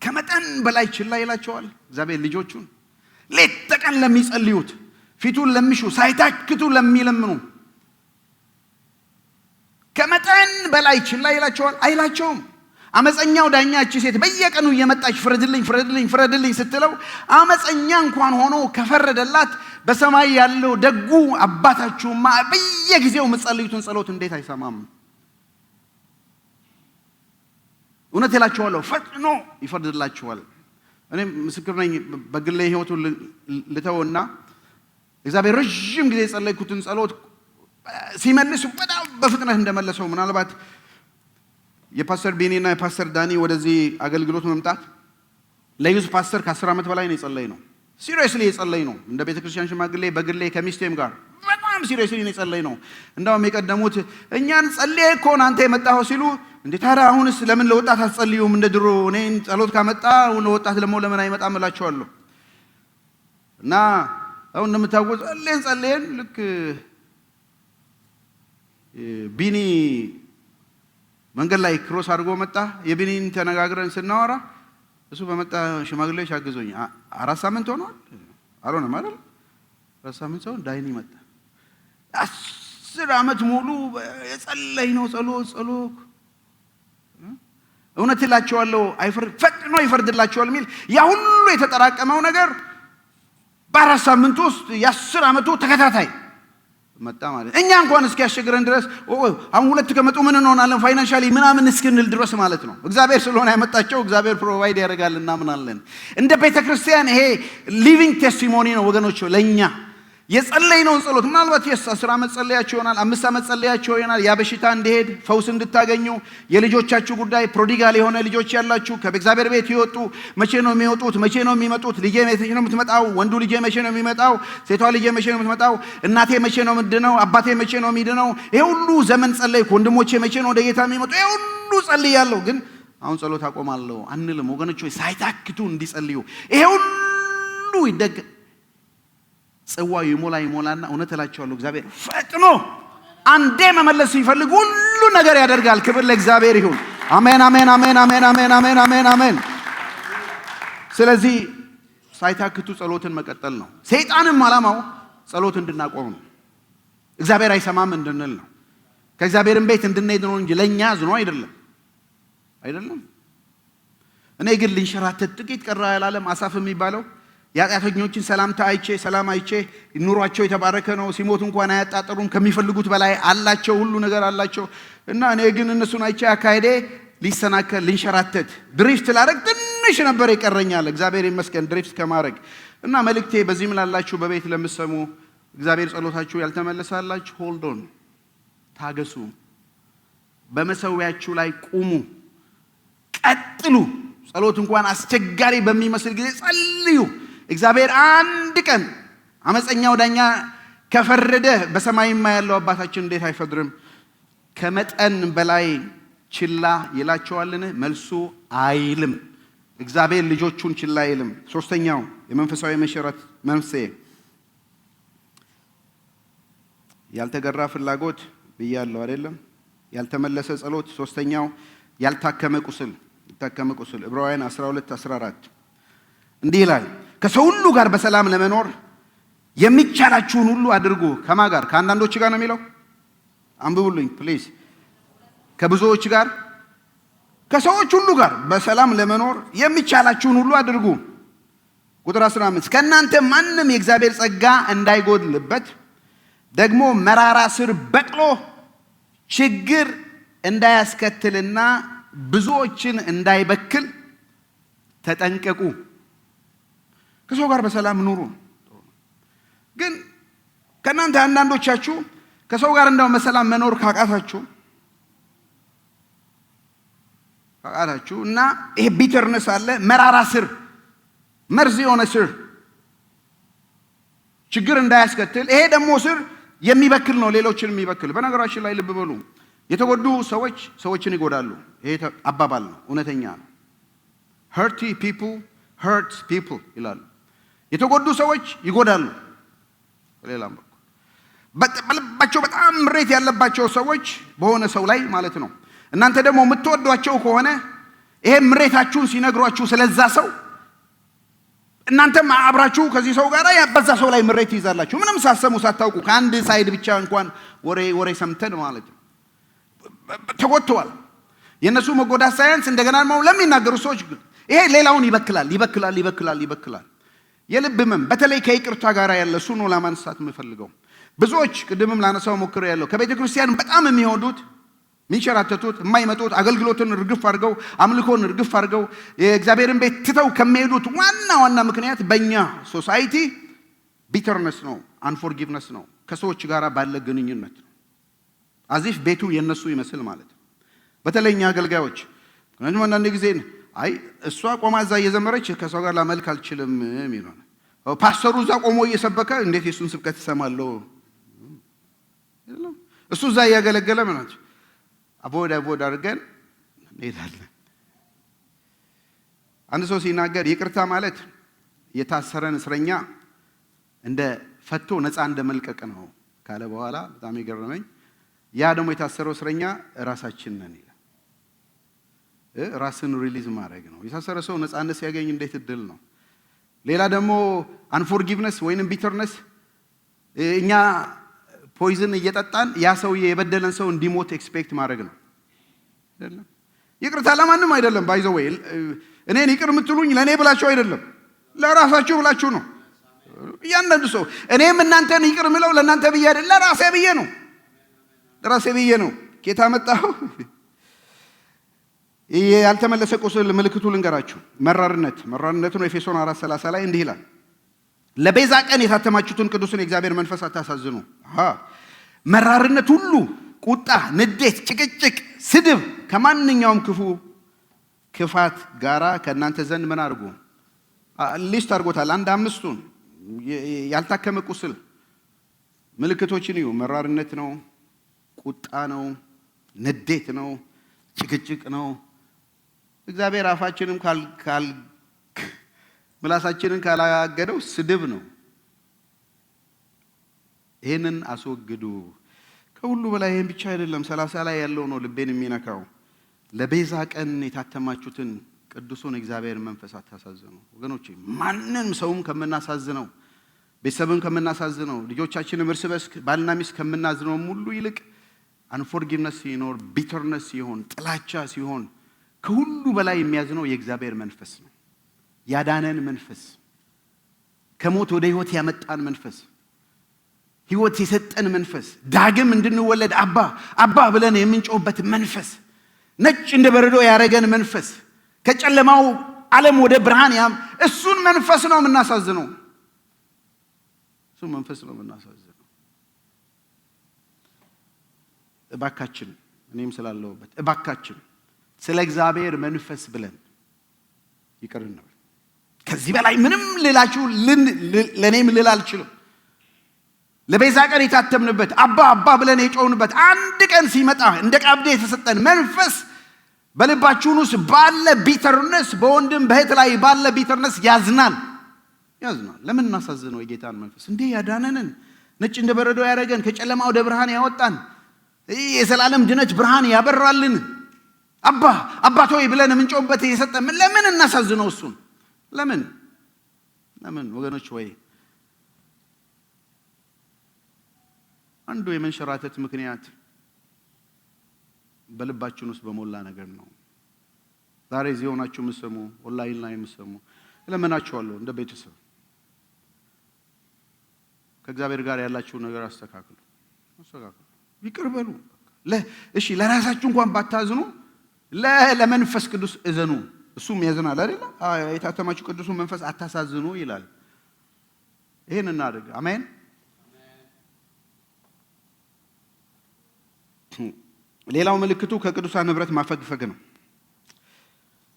ከመጠን በላይ ችላ ይላቸዋል እግዚአብሔር ልጆቹን ሌት ተቀን ለሚጸልዩት ፊቱን ለሚሹ ሳይታክቱ ለሚለምኑ ከመጠን በላይ ችላ ይላቸዋል አይላቸውም። አመፀኛው ዳኛ እቺ ሴት በየቀኑ እየመጣች ፍረድልኝ ፍረድልኝ ፍረድልኝ ስትለው አመፀኛ እንኳን ሆኖ ከፈረደላት በሰማይ ያለው ደጉ አባታችሁማ በየጊዜው የምትጸልዩትን ጸሎት እንዴት አይሰማም? እውነት እላችኋለሁ ፈጥኖ ይፈርድላችኋል። እኔ ምስክር ነኝ። በግሌ ህይወቱን ልተውና እግዚአብሔር ረጅም ጊዜ የጸለይኩትን ጸሎት ሲመልሱ በጣም በፍጥነት እንደመለሰው ምናልባት የፓስተር ቢኒና የፓስተር ዳኒ ወደዚህ አገልግሎት መምጣት ለዩዝ ፓስተር ከ10 ዓመት በላይ ነው የጸለይ ነው። ሲሪየስሊ የጸለይ ነው። እንደ ቤተክርስቲያን ሽማግሌ በግሌ ከሚስቴም ጋር በጣም ሲሪየስሊ ነው የጸለይ ነው። እንደውም የቀደሙት እኛን ጸልዬ እኮ አንተ የመጣኸው ሲሉ እንዴ ታዲያ አሁንስ ለምን ለወጣት አትጸልዩም? እንደ ድሮ እኔን ጸሎት ካመጣ ለወጣት ደግሞ ለምን አይመጣም እላቸዋለሁ። እና አሁን እንደምታውቁት ጸልየን ልክ ቢኒ መንገድ ላይ ክሮስ አድርጎ መጣ። የቢኒን ተነጋግረን ስናወራ እሱ በመጣ ሽማግሌዎች አግዞኝ 4 ሳምንት ሆኗል አልሆነም አይደል? 4 ሳምንት ሰው ዳይኒ መጣ። 10 ዓመት ሙሉ የጸለይ ነው ጸሎት እውነት እላቸዋለሁ ፈጥኖ ይፈርድላቸዋል የሚል ያ ሁሉ የተጠራቀመው ነገር በ4 ሳምንት ውስጥ የ10 ዓመቱ ተከታታይ መጣ ማለት እኛ እንኳን እስኪያስቸግረን ድረስ አሁን 2 ከመጡ ምን እንሆናለን ፋይናንሻሊ ምናምን እስክንል ድረስ ማለት ነው። እግዚአብሔር ስለሆነ ያመጣቸው እግዚአብሔር ፕሮቫይድ ያደርጋል እናምናለን። እንደ ቤተክርስቲያን ይሄ ሊቪንግ ቴስቲሞኒ ነው ወገኖች ለኛ የጸለይነውን ጸሎት ምናልባት 10 ዓመት ጸለያችሁ ይሆናል 5 ዓመት ጸለያችሁ ይሆናል ያ በሽታ እንዲሄድ ፈውስ እንድታገኙ የልጆቻችሁ ጉዳይ ፕሮዲጋል የሆነ ልጆች ያላችሁ ከእግዚአብሔር ቤት ይወጡ መቼ ነው የሚወጡት መቼ ነው የሚመጡት ልጄ መቼ ነው የምትመጣው ወንዱ ልጄ መቼ ነው የሚመጣው ሴቷ ልጄ መቼ ነው የምትመጣው እናቴ መቼ ነው የምትድነው አባቴ መቼ ነው የሚድነው ይሄ ሁሉ ዘመን ጸለይኩ ወንድሞቼ መቼ ነው ወደ ጌታ የሚመጡ ይሄ ሁሉ ጸልያለሁ ግን አሁን ጸሎት አቆማለሁ አንልም ወገኖች ሳይታክቱ እንዲጸልዩ ይሄ ሁሉ ይደግ ጽዋው ይሞላና እውነት እላችኋለሁ እግዚአብሔር ፈጥኖ አንዴ መመለስ ሲፈልግ ሁሉ ነገር ያደርጋል። ክብር ለእግዚአብሔር ይሁን። አሜን አሜን አሜን አሜን አሜን አሜን አሜን አሜን። ስለዚህ ሳይታክቱ ጸሎትን መቀጠል ነው። ሰይጣንም ዓላማው ጸሎት እንድናቆም ነው። እግዚአብሔር አይሰማም እንድንል ነው። ከእግዚአብሔርም ቤት እንድንሄድ ነው እንጂ ለኛ ዝኖ አይደለም። እኔ ግን ልንሸራተት ጥቂት ቀረ ያላለም አሳፍ የሚባለው ያጣተኞችን ሰላም አይቼ ኑሯቸው የተባረከ ነው ሲሞት እንኳን አያጣጥሩም ከሚፈልጉት በላይ አላቸው ሁሉ ነገር አላቸው እና እኔ ግን እነሱን አይቼ አካሄዴ ሊሰናከል ልንሸራተት ድሪፍት ላደርግ ትንሽ ነበር ይቀረኛል። እግዚአብሔር ይመስገን ድሪፍት ከማድረግ እና መልእክቴ በዚህ ምላላችሁ በቤት ለምትሰሙ እግዚአብሔር ጸሎታችሁ ያልተመለሳላችሁ ሆልድ ኦን ታገሱ። በመሰዊያችሁ ላይ ቁሙ፣ ቀጥሉ። ጸሎት እንኳን አስቸጋሪ በሚመስል ጊዜ ጸልዩ። እግዚአብሔር አንድ ቀን አመፀኛው ዳኛ ከፈረደ በሰማይማ ያለው አባታችን እንዴት አይፈርድም? ከመጠን በላይ ችላ ይላቸዋልን? መልሱ አይልም። እግዚአብሔር ልጆቹን ችላ አይልም። ሶስተኛው የመንፈሳዊ መሸራት መንስኤ ያልተገራ ፍላጎት ብያለሁ አይደለም? ያልተመለሰ ጸሎት። ሶስተኛው ያልታከመ ቁስል ዕብራውያን 12:14 እንዲህ ይላል ከሰው ሁሉ ጋር በሰላም ለመኖር የሚቻላችሁን ሁሉ አድርጉ። ከማ ጋር? ከአንዳንዶች ጋር ነው የሚለው። አንብቡልኝ ፕሊዝ። ከብዙዎች ጋር ከሰዎች ሁሉ ጋር በሰላም ለመኖር የሚቻላችሁን ሁሉ አድርጉ። ቁጥር 15 ከእናንተ ማንም የእግዚአብሔር ጸጋ እንዳይጎድልበት ደግሞ መራራ ስር በቅሎ ችግር እንዳያስከትልና ብዙዎችን እንዳይበክል ተጠንቀቁ። ከሰው ጋር በሰላም ኑሩ። ግን ከእናንተ አንዳንዶቻችሁ ከሰው ጋር እንደው በሰላም መኖር ካቃታችሁ እና ይሄ ቢተርነስ አለ መራራ ስር መርዝ የሆነ ስር ችግር እንዳያስከትል ይሄ ደግሞ ስር የሚበክል ነው ሌሎችን የሚበክል። በነገራችን ላይ ልብ በሉ የተጎዱ ሰዎች ሰዎችን ይጎዳሉ። ይሄ አባባል ነው፣ እውነተኛ ነው። hurty people hurts people ይላሉ። የተጎዱ ሰዎች ይጎዳሉ። ሌላም በልባቸው በጣም ምሬት ያለባቸው ሰዎች በሆነ ሰው ላይ ማለት ነው። እናንተ ደግሞ የምትወዷቸው ከሆነ ይሄ ምሬታችሁን ሲነግሯችሁ ስለዛ ሰው እናንተም አብራችሁ ከዚህ ሰው ጋር በዛ ሰው ላይ ምሬት ይዛላችሁ። ምንም ሳሰሙ ሳታውቁ ከአንድ ሳይድ ብቻ እንኳን ወሬ ሰምተን ማለት ነው። ተጎድተዋል። የነሱ መጎዳት ሳይንስ እንደገና ነው ለሚናገሩ ሰዎች ግን ይሄ ሌላውን ይበክላል። የልብ ህመም በተለይ ከይቅርታ ጋር ያለ እሱ ነው ለማንሳት የምፈልገው። ብዙዎች ቅድምም ላነሳው ሞክሬ ያለው ከቤተ ክርስቲያን በጣም የሚወዱት ሚንሸራተቱት የማይመጡት አገልግሎትን እርግፍ አድርገው አምልኮን እርግፍ አድርገው የእግዚአብሔርን ቤት ትተው ከሚሄዱት ዋና ምክንያት በእኛ ሶሳይቲ ቢተርነስ ነው፣ አንፎርጊቭነስ ነው። ከሰዎች ጋር ባለ ግንኙነት ነው። አዚፍ ቤቱ የነሱ ይመስል ማለት ነው። በተለይ እኛ አገልጋዮች ምንም አንዳንድ ጊዜ አይ እሷ ቆማ እዛ እየዘመረች ከሰው ጋር ላመልክ አልችልም የሚለው ፓስተሩ እዛ ቆሞ እየሰበከ እንዴት የሱን ስብከት እሰማለሁ? እሱ እዛ እያገለገለ ማለት አቦዳ አድርገን እንሄዳለን። አንድ ሰው ሲናገር ይቅርታ ማለት የታሰረን እስረኛ እንደ ፈቶ ነፃ እንደመልቀቅ ነው ካለ በኋላ በጣም ይገርመኝ። ያ ደግሞ የታሰረው እስረኛ ራሳችን ነን ይላል። ራስን ሪሊዝ ማድረግ ነው። የታሰረ ሰው ነፃነት ሲያገኝ እንዴት እድል ነው። ሌላ ደግሞ አንፎርጊቭነስ ወይንም ቢተርነስ እኛ ፖይዝን እየጠጣን ያ ሰውዬ የበደለን ሰው እንዲሞት ኤክስፔክት ማድረግ ነው አይደለም። ይቅርታ ለማንም አይደለም። ባይዘው ወይ እኔን ይቅር የምትሉኝ ለኔ ብላችሁ አይደለም፣ ለራሳችሁ ብላችሁ ነው። እያንዳንዱ ሰው እኔም እናንተን ይቅር ምለው ለእናንተ ብዬ አይደለም፣ ለራሴ ብዬ ነው። ጌታ መጣው ያልተመለሰ ቁስል ምልክቱ ልንገራችሁ። መራርነት ነው። ኤፌሶን 4:30 ላይ እንዲህ ይላል፣ ለቤዛ ቀን የታተማችሁትን ቅዱስን የእግዚአብሔር መንፈስ አታሳዝኑ። መራርነት ሁሉ ቁጣ፣ ንዴት፣ ጭቅጭቅ፣ ስድብ ከማንኛውም ክፋት ጋራ ከእናንተ ዘንድ ምን አድርጉ? ሊስት አድርጎታል። አንድ አምስቱን ያልታከመ ቁስል ምልክቶችን እዩ። መራርነት ነው፣ ቁጣ ነው፣ ንዴት ነው፣ ጭቅጭቅ ነው። እግዚአብሔር አፋችንም ምላሳችንን ካላገደው ስድብ ነው። ይሄንን አስወግዱ። ከሁሉ በላይ ይሄን ብቻ አይደለም፣ 30 ላይ ያለው ነው ልቤን የሚነካው። ለቤዛ ቀን የታተማችሁትን ቅዱሱን እግዚአብሔር መንፈስ አታሳዝኑ። ወገኖቼ ማንንም ሰውም ከምናሳዝነው፣ ቤተሰብን ከምናሳዝነው፣ ልጆቻችንም እርስ በርስ ባልና ሚስት ከምናዝነው ሁሉ ይልቅ አንፎርጊቭነስ ሲኖር፣ ቢተርነስ ሲሆን፣ ጥላቻ ሲሆን ከሁሉ በላይ የሚያዝነው የእግዚአብሔር መንፈስ ነው። ያዳነን መንፈስ፣ ከሞት ወደ ህይወት ያመጣን መንፈስ፣ ህይወት የሰጠን መንፈስ፣ ዳግም እንድንወለድ አባ ብለን የምንጮህበት መንፈስ፣ ነጭ እንደ በረዶ ያረገን መንፈስ፣ ከጨለማው ዓለም ወደ ብርሃን እሱን መንፈስ ነው የምናሳዝነው። እሱን መንፈስ ነው የምናሳዝነው። እባካችን እኔም ስላለሁበት እባካችን ስለ እግዚአብሔር መንፈስ ብለን ይቅር እንበል። ከዚህ በላይ ምንም ልላችሁ ለኔም ልል አልችልም። ለቤዛ ቀን የታተምንበት አባ ብለን የጮህንበት አንድ ቀን ሲመጣ እንደ ቃብዴ የተሰጠን መንፈስ በልባችሁን ውስጥ ባለ ቢተርነስ፣ በወንድም በእህት ላይ ባለ ቢተርነስ ያዝናል። ለምን እናሳዝነው የጌታን መንፈስ? እንዴ ያዳነንን፣ ነጭ እንደ በረዶ ያደረገን፣ ከጨለማ ወደ ብርሃን ያወጣን፣ የዘላለም ድነት ብርሃን ያበራልን አባት ሆይ ብለን የምንጮህበት የሰጠን ለምን እናሳዝነው እሱን? ለምን ወገኖች ወይ አንዱ የመንሸራተት ምክንያት በልባችን ውስጥ በሞላ ነገር ነው። ዛሬ እዚህ ሆናችሁ የምትሰሙ፣ ኦንላይን ላይ የምትሰሙ እለምናችኋለሁ፣ እንደ ቤተሰብ ከእግዚአብሔር ጋር ያላችሁ ነገር አስተካክሉ፣ ይቅር በሉ። እሺ ለራሳችሁ እንኳን ባታዝኑ ለመንፈስ ቅዱስ እዘኑ። እሱም ያዝናል አይደል? የታተማችሁ ቅዱሱን መንፈስ አታሳዝኑ ይላል። ይሄን እናድርግ። አሜን። ሌላው ምልክቱ ከቅዱሳን ህብረት ማፈግፈግ ነው።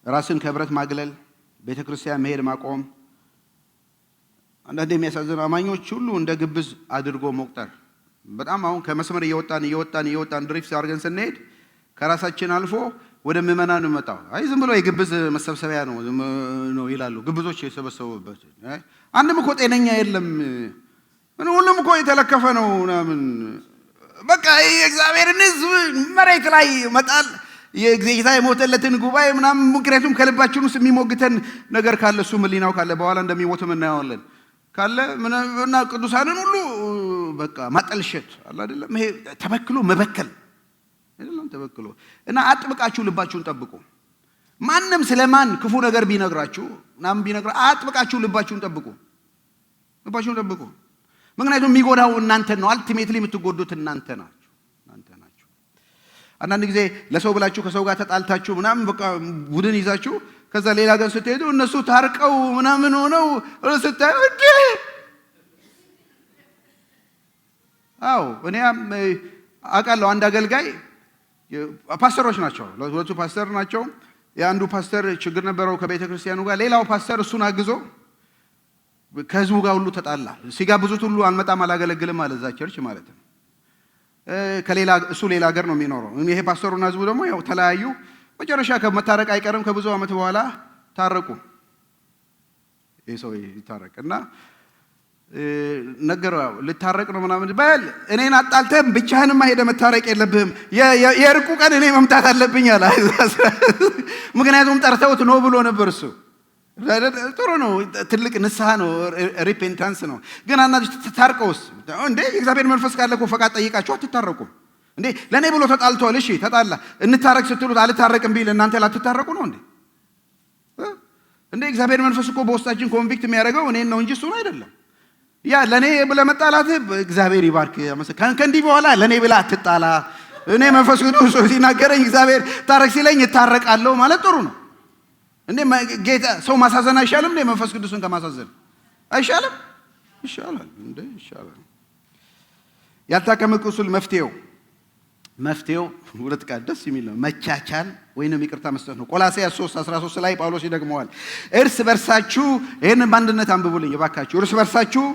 ራስን ከህብረት ማግለል፣ ቤተክርስቲያን መሄድ ማቆም፣ አንዳንድ የሚያሳዝኑ አማኞች ሁሉ እንደ ግብዝ አድርጎ መቁጠር። በጣም አሁን ከመስመር እየወጣን ድሪፍት አድርገን ስንሄድ ከራሳችን አልፎ ወደ ምዕመናን መጣው። አይ ዝም ብሎ የግብዝ መሰብሰቢያ ነው ይላሉ። ግብዞች የሰበሰቡበት አንድም እኮ ጤነኛ የለም፣ ሁሉም እኮ የተለከፈ ነው ምናምን። በቃ የእግዚአብሔርን ሕዝብ መሬት ላይ መጣል የጌታ የሞተለትን ጉባኤ ምናምን። ምክንያቱም ከልባችን ውስጥ የሚሞግተን ነገር ካለ እሱ ሕሊናው ካለ በኋላ እንደሚሞትም እናየዋለን ካለ እና ቅዱሳንን ሁሉ በቃ ማጠልሸት አለ አይደለም። ይሄ ተበክሎ መበከል አይደለም ተበክሎ። እና አጥብቃችሁ ልባችሁን ጠብቁ። ማንም ስለማን ክፉ ነገር ቢነግራችሁ ምናምን አጥብቃችሁ ልባችሁን ጠብቁ። ምክንያቱም የሚጎዳው እናንተን ነው። አልቲሜትሊ የምትጎዱት እናንተ ናችሁ። አንዳንድ ጊዜ ለሰው ብላችሁ ከሰው ጋር ተጣልታችሁ ምናምን በቃ ቡድን ይዛችሁ ከዛ ሌላ ጋር ስትሄዱ እነሱ ታርቀው ምናምን ሆነው ስታዩ እንዴ! አዎ እኔ አውቃለሁ። አንድ አገልጋይ ፓስተሮች ናቸው፣ ሁለቱ ፓስተር ናቸው። የአንዱ ፓስተር ችግር ነበረው ከቤተ ክርስቲያኑ ጋር። ሌላው ፓስተር እሱን አግዞ ከህዝቡ ጋር ሁሉ ተጣላ። ሲጋብዙት ሁሉ አልመጣም አላገለግልም አለ፣ እዛ ቸርች ማለት ነው። እሱ ሌላ ሀገር ነው የሚኖረው። ይሄ ፓስተሩና ህዝቡ ደግሞ ያው ተለያዩ። መጨረሻ ከመታረቅ አይቀርም ከብዙ ዓመት በኋላ ታረቁ። ይሄ ሰው ይታረቅ እና ነገረው ልታረቅ ነው ምናምን በል እኔን አጣልተህ ብቻህንማ ሄደህ መታረቅ የለብህም፣ የእርቁ ቀን እኔ መምጣት አለብኝ አለ። ምክንያቱም ጠርተውት ነው ብሎ ነበር እሱ። ጥሩ ነው፣ ትልቅ ንስሐ ነው፣ ሪፔንታንስ ነው። ግን አናችሁ ተታርቀውስ እንዴ? የእግዚአብሔር መንፈስ ካለ እኮ ፈቃድ ጠይቃችሁ አትታረቁም እንዴ? ለእኔ ብሎ ተጣልቷል። እሺ ተጣላ፣ እንታረቅ ስትሉት አልታረቅም ቢል እናንተ ላትታረቁ ነው እንዴ? እግዚአብሔር መንፈስ እኮ በውስጣችን ኮንቪክት የሚያደርገው እኔን ነው እንጂ እሱን አይደለም። ያ ለእኔ ብለህ መጣላት እግዚአብሔር ይባርክ። ከእንዲህ በኋላ ለእኔ ብለህ አትጣላ። እኔ መንፈስ ቅዱስ ሲናገረኝ እግዚአብሔር ታረቅ ሲለኝ እታረቃለሁ ማለት ጥሩ ነው እንዴ? ጌታ ሰው ማሳዘን አይሻልም እንዴ? መንፈስ ቅዱስን ከማሳዘን አይሻልም? ይሻላል እንዴ? ይሻላል። ያልታከመ ቁስል መፍትሄው ሁለት ቃል ደስ የሚል ነው። መቻቻል ወይንም ይቅርታ መስጠት ነው። ቆላስይስ 3:13 ላይ ጳውሎስ ይደግመዋል። እርስ በርሳችሁ ይሄንን በአንድነት አንብቡልኝ እባካችሁ። እርስ በርሳችሁ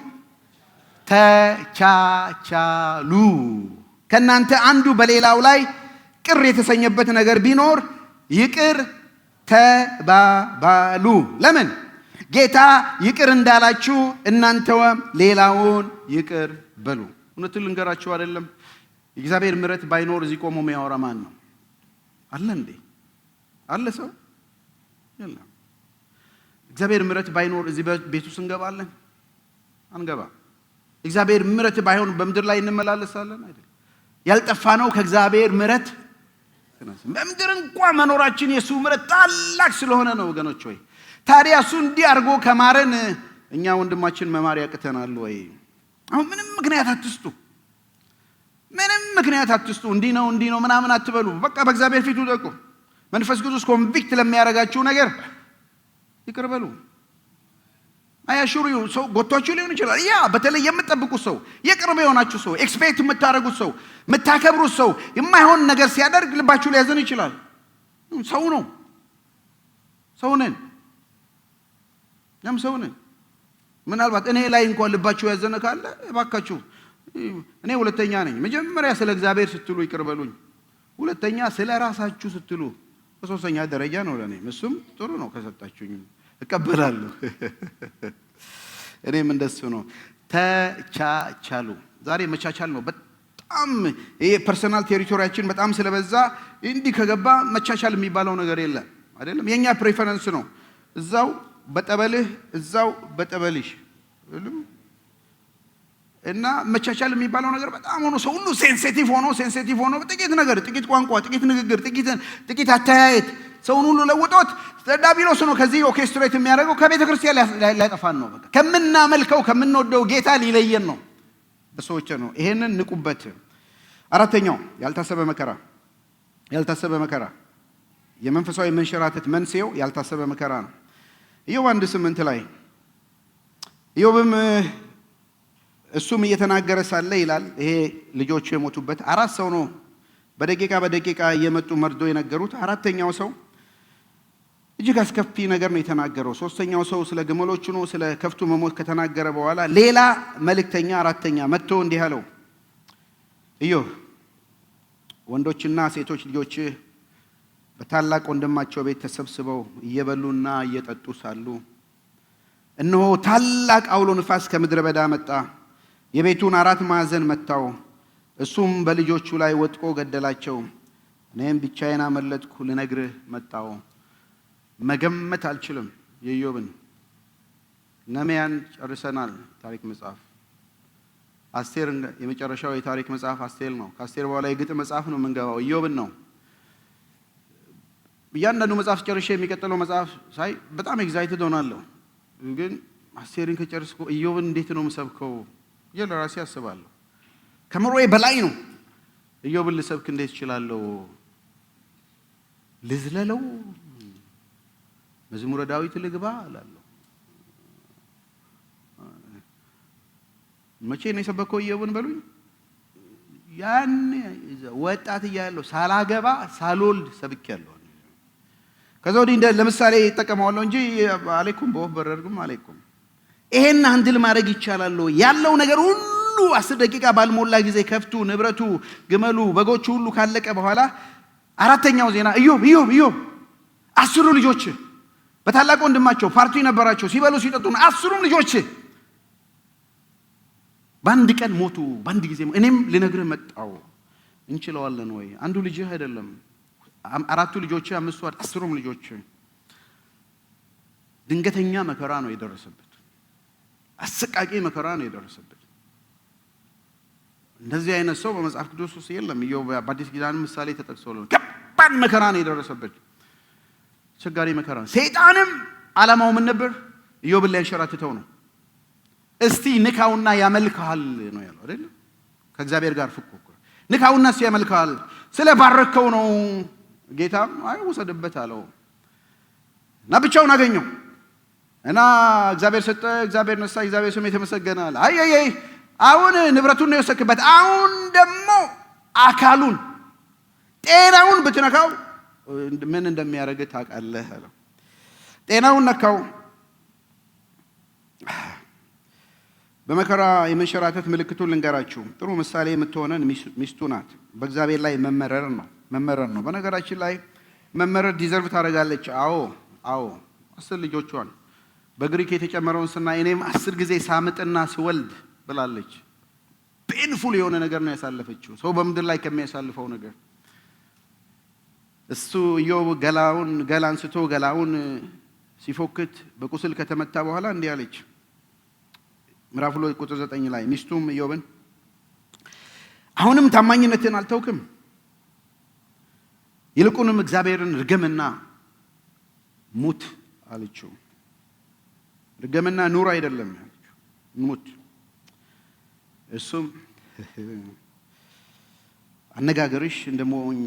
ተቻቻሉ። ከእናንተ አንዱ በሌላው ላይ ቅር የተሰኘበት ነገር ቢኖር ይቅር ተባባሉ። ለምን? ጌታ ይቅር እንዳላችሁ እናንተም ሌላውን ይቅር በሉ። እውነቱን ልንገራችሁ አይደለም፣ የእግዚአብሔር ምሕረት ባይኖር እዚህ ቆሞ የሚያወራ ማን ነው? አለ እንዴ? አለ ሰው? የለም። እግዚአብሔር ምሕረት ባይኖር እዚህ ቤት ውስጥ እንገባለን? አንገባ። እግዚአብሔር ምሕረት ባይሆን በምድር ላይ እንመላለሳለን አይደል? ያልጠፋ ነው ከእግዚአብሔር ምሕረት በምድር እንኳን መኖራችን የሱ ምሕረት ታላቅ ስለሆነ ነው ወገኖች። ወይ ታዲያ እሱ እንዲህ አድርጎ ከማረን እኛ ወንድማችን መማር ያቅተናል ወይ? አሁን ምንም ምክንያት አትስጡ። እንዲህ ነው ምናምን አትበሉ። በቃ በእግዚአብሔር ፊት ውደቁ። መንፈስ ቅዱስ ኮንቪክት ለሚያደርጋችሁ ነገር ይቅር በሉ። አያሹሩ ሰው ጎቷችሁ ሊሆን ይችላል። ያ በተለይ የምትጠብቁት ሰው፣ የቅርብ የሆናችሁ ሰው፣ ኤክስፔክት የምታደርጉት ሰው፣ የምታከብሩት ሰው የማይሆን ነገር ሲያደርግ ልባችሁ ሊያዘን ይችላል። ሰው ነው፣ ሰው ነን። ምናልባት እኔ ላይ እንኳን ልባችሁ ያዘነ ካለ እባካችሁ እኔ ሁለተኛ ነኝ። መጀመሪያ ስለ እግዚአብሔር ስትሉ ይቅር በሉኝ። ሁለተኛ ስለ ራሳችሁ ስትሉ በሶስተኛ ደረጃ ነው ለኔ። እሱም ጥሩ ነው ከሰጣችሁኝ እቀበላለሁ። እኔም እንደሱ ነው። ተቻቻሉ። ዛሬ መቻቻል ነው በጣም ይሄ ፐርሰናል ቴሪቶሪያችን በጣም ስለበዛ እንዲህ ከገባ መቻቻል የሚባለው ነገር የለም አይደለም። የኛ ፕሬፈረንስ ነው። እዛው በጠበልህ እዛው በጠበልሽ እና መቻቻል የሚባለው ነገር በጣም ሆኖ ሰው ሁሉ ሴንሲቲቭ ሆኖ ጥቂት ነገር፣ ጥቂት ቋንቋ፣ ጥቂት ንግግር፣ ጥቂት አተያየት ሰውን ሁሉ ለውጦት ዲያብሎስ ነው ከዚህ ኦርኬስትሬት የሚያደርገው። ከቤተ ክርስቲያን ሊያጠፋን ነው። በቃ ከምናመልከው ከምንወደው ጌታ ሊለየን ነው። በሰዎች ነው። ይሄንን ንቁበት። አራተኛው ያልታሰበ መከራ የመንፈሳዊ መንሸራተት መንስኤው ያልታሰበ መከራ ነው። ኢዮብ 1:8 ላይ ኢዮብም እሱም እየተናገረ ሳለ ይላል፣ ይሄ ልጆቹ የሞቱበት 4 ሰው ነው በደቂቃ እየመጡ መርዶ የነገሩት። አራተኛው ሰው እጅግ አስከፊ ነገር ነው የተናገረው። ሶስተኛው ሰው ስለ ግመሎቹ ነው፣ ስለ ከፍቱ መሞት ከተናገረ በኋላ ሌላ መልእክተኛ አራተኛ መጥቶ እንዲህ አለው፣ ኢዮብ ወንዶችና ሴቶች ልጆች በታላቅ ወንድማቸው ቤት ተሰብስበው እየበሉና እየጠጡ ሳሉ እነሆ ታላቅ አውሎ ንፋስ ከምድረ በዳ መጣ፣ የቤቱን 4 ማዕዘን መታው፣ እሱም በልጆቹ ላይ ወጥቆ ገደላቸው። እኔም ብቻዬን አመለጥኩ፣ ልነግርህ መጣው። መገመት አልችልም የኢዮብን። ነህምያን ጨርሰናል። ታሪክ መጽሐፍ አስቴር የመጨረሻው የታሪክ መጽሐፍ አስቴር ነው። ከአስቴር በኋላ የግጥም መጽሐፍ ነው የምንገባው። ኢዮብን ነው። እያንዳንዱ መጽሐፍ ጨርሼ የሚቀጥለው መጽሐፍ ሳይ በጣም ኤግዛይትድ ሆናለሁ። ግን አስቴርን ከጨርስኩ ኢዮብን እንዴት ነው የምሰብከው እያለ ራሴ አስባለሁ። ከምሮዬ በላይ ነው። ኢዮብን ልሰብክ እንዴት እችላለሁ? ልዝለለው? መዝሙረ ዳዊት ልግባ እላለሁ። መቼ ነው የሰበከው ኢዮብን በሉኝ? ያን ወጣት እያለሁ ሳላገባ ሳልወልድ ሰብኬያለሁ። ከዛ ወዲህ እንደ ለምሳሌ ይጠቀማዋለሁ እንጂ አለይኩም በወፍ በረርግም አለይኩም። ይሄን አንድል ማድረግ ይቻላል። ያለው ነገር ሁሉ 10 ደቂቃ ባልሞላ ጊዜ ከፍቱ፣ ንብረቱ፣ ግመሉ፣ በጎቹ ሁሉ ካለቀ በኋላ 4ኛው ዜና ኢዮብ 10 ልጆች በታላቅ ወንድማቸው ፓርቲ ነበራቸው፣ ሲበሉ ሲጠጡ 10 ልጆች በአንድ ቀን ሞቱ። በአንድ ጊዜ እኔም ልነግርህ መጣው። እንችለዋለን ወይ? አንዱ ልጅህ አይደለም 4 ልጆች 5 10 ልጆች። ድንገተኛ መከራ ነው የደረሰበት። አሰቃቂ መከራ ነው የደረሰበት። እንደዚህ አይነት ሰው በመጽሐፍ ቅዱስ ውስጥ የለም። ኢዮብ በአዲስ ኪዳን ምሳሌ ተጠቅሶልን ከባድ መከራ ነው የደረሰበት። አስቸጋሪ መከራ። ሰይጣንም ዓላማው ምን ነበር? ኢዮብን ሊያንሸራትተው ነው። እስቲ ንካውና ያመልክሃል ነው ያለው አይደል? ከእግዚአብሔር ጋር ፉክክር። ንካውና ያመልክሃል፣ ስለ ባረከው ነው። ጌታም አይ ወሰደበት አለው እና ብቻውን አገኘው እና እግዚአብሔር ሰጠ፣ እግዚአብሔር ነሳ፣ እግዚአብሔር ስም የተመሰገነ አለ። አይ አሁን ንብረቱን ነው የወሰድክበት፣ አሁን ደግሞ አካሉን ጤናውን ብትነካው ምን እንደሚያደርግ ታውቃለህ አለው። ጤናውን ነካው። በመከራ የመንሸራተት ምልክቱን ልንገራችሁ። ጥሩ ምሳሌ የምትሆነን ሚስቱ ናት። በእግዚአብሔር ላይ መመረር ነው። በነገራችን ላይ መመረር ዲዘርቭ ታደርጋለች። አዎ 10 ልጆቿን በግሪክ የተጨመረውን ስናይ እኔም 10 ጊዜ ሳምጥና ስወልድ ብላለች። ፔንፉል የሆነ ነገር ነው ያሳለፈችው፣ ሰው በምድር ላይ ከሚያሳልፈው ነገር። እሱ ኢዮብ ገላ አንስቶ ገላውን ሲፎክት በቁስል ከተመታ በኋላ እንዲህ አለች። ምዕራፍ 2 ቁጥር 9 ላይ ሚስቱም ኢዮብን አሁንም ታማኝነትን አልተውክም፣ ይልቁንም እግዚአብሔርን ርገምና ሙት አለችው። ርገምና ኑር አይደለም አለችው፣ ሙት። እሱም አነጋገርሽ እንደ ሞኝ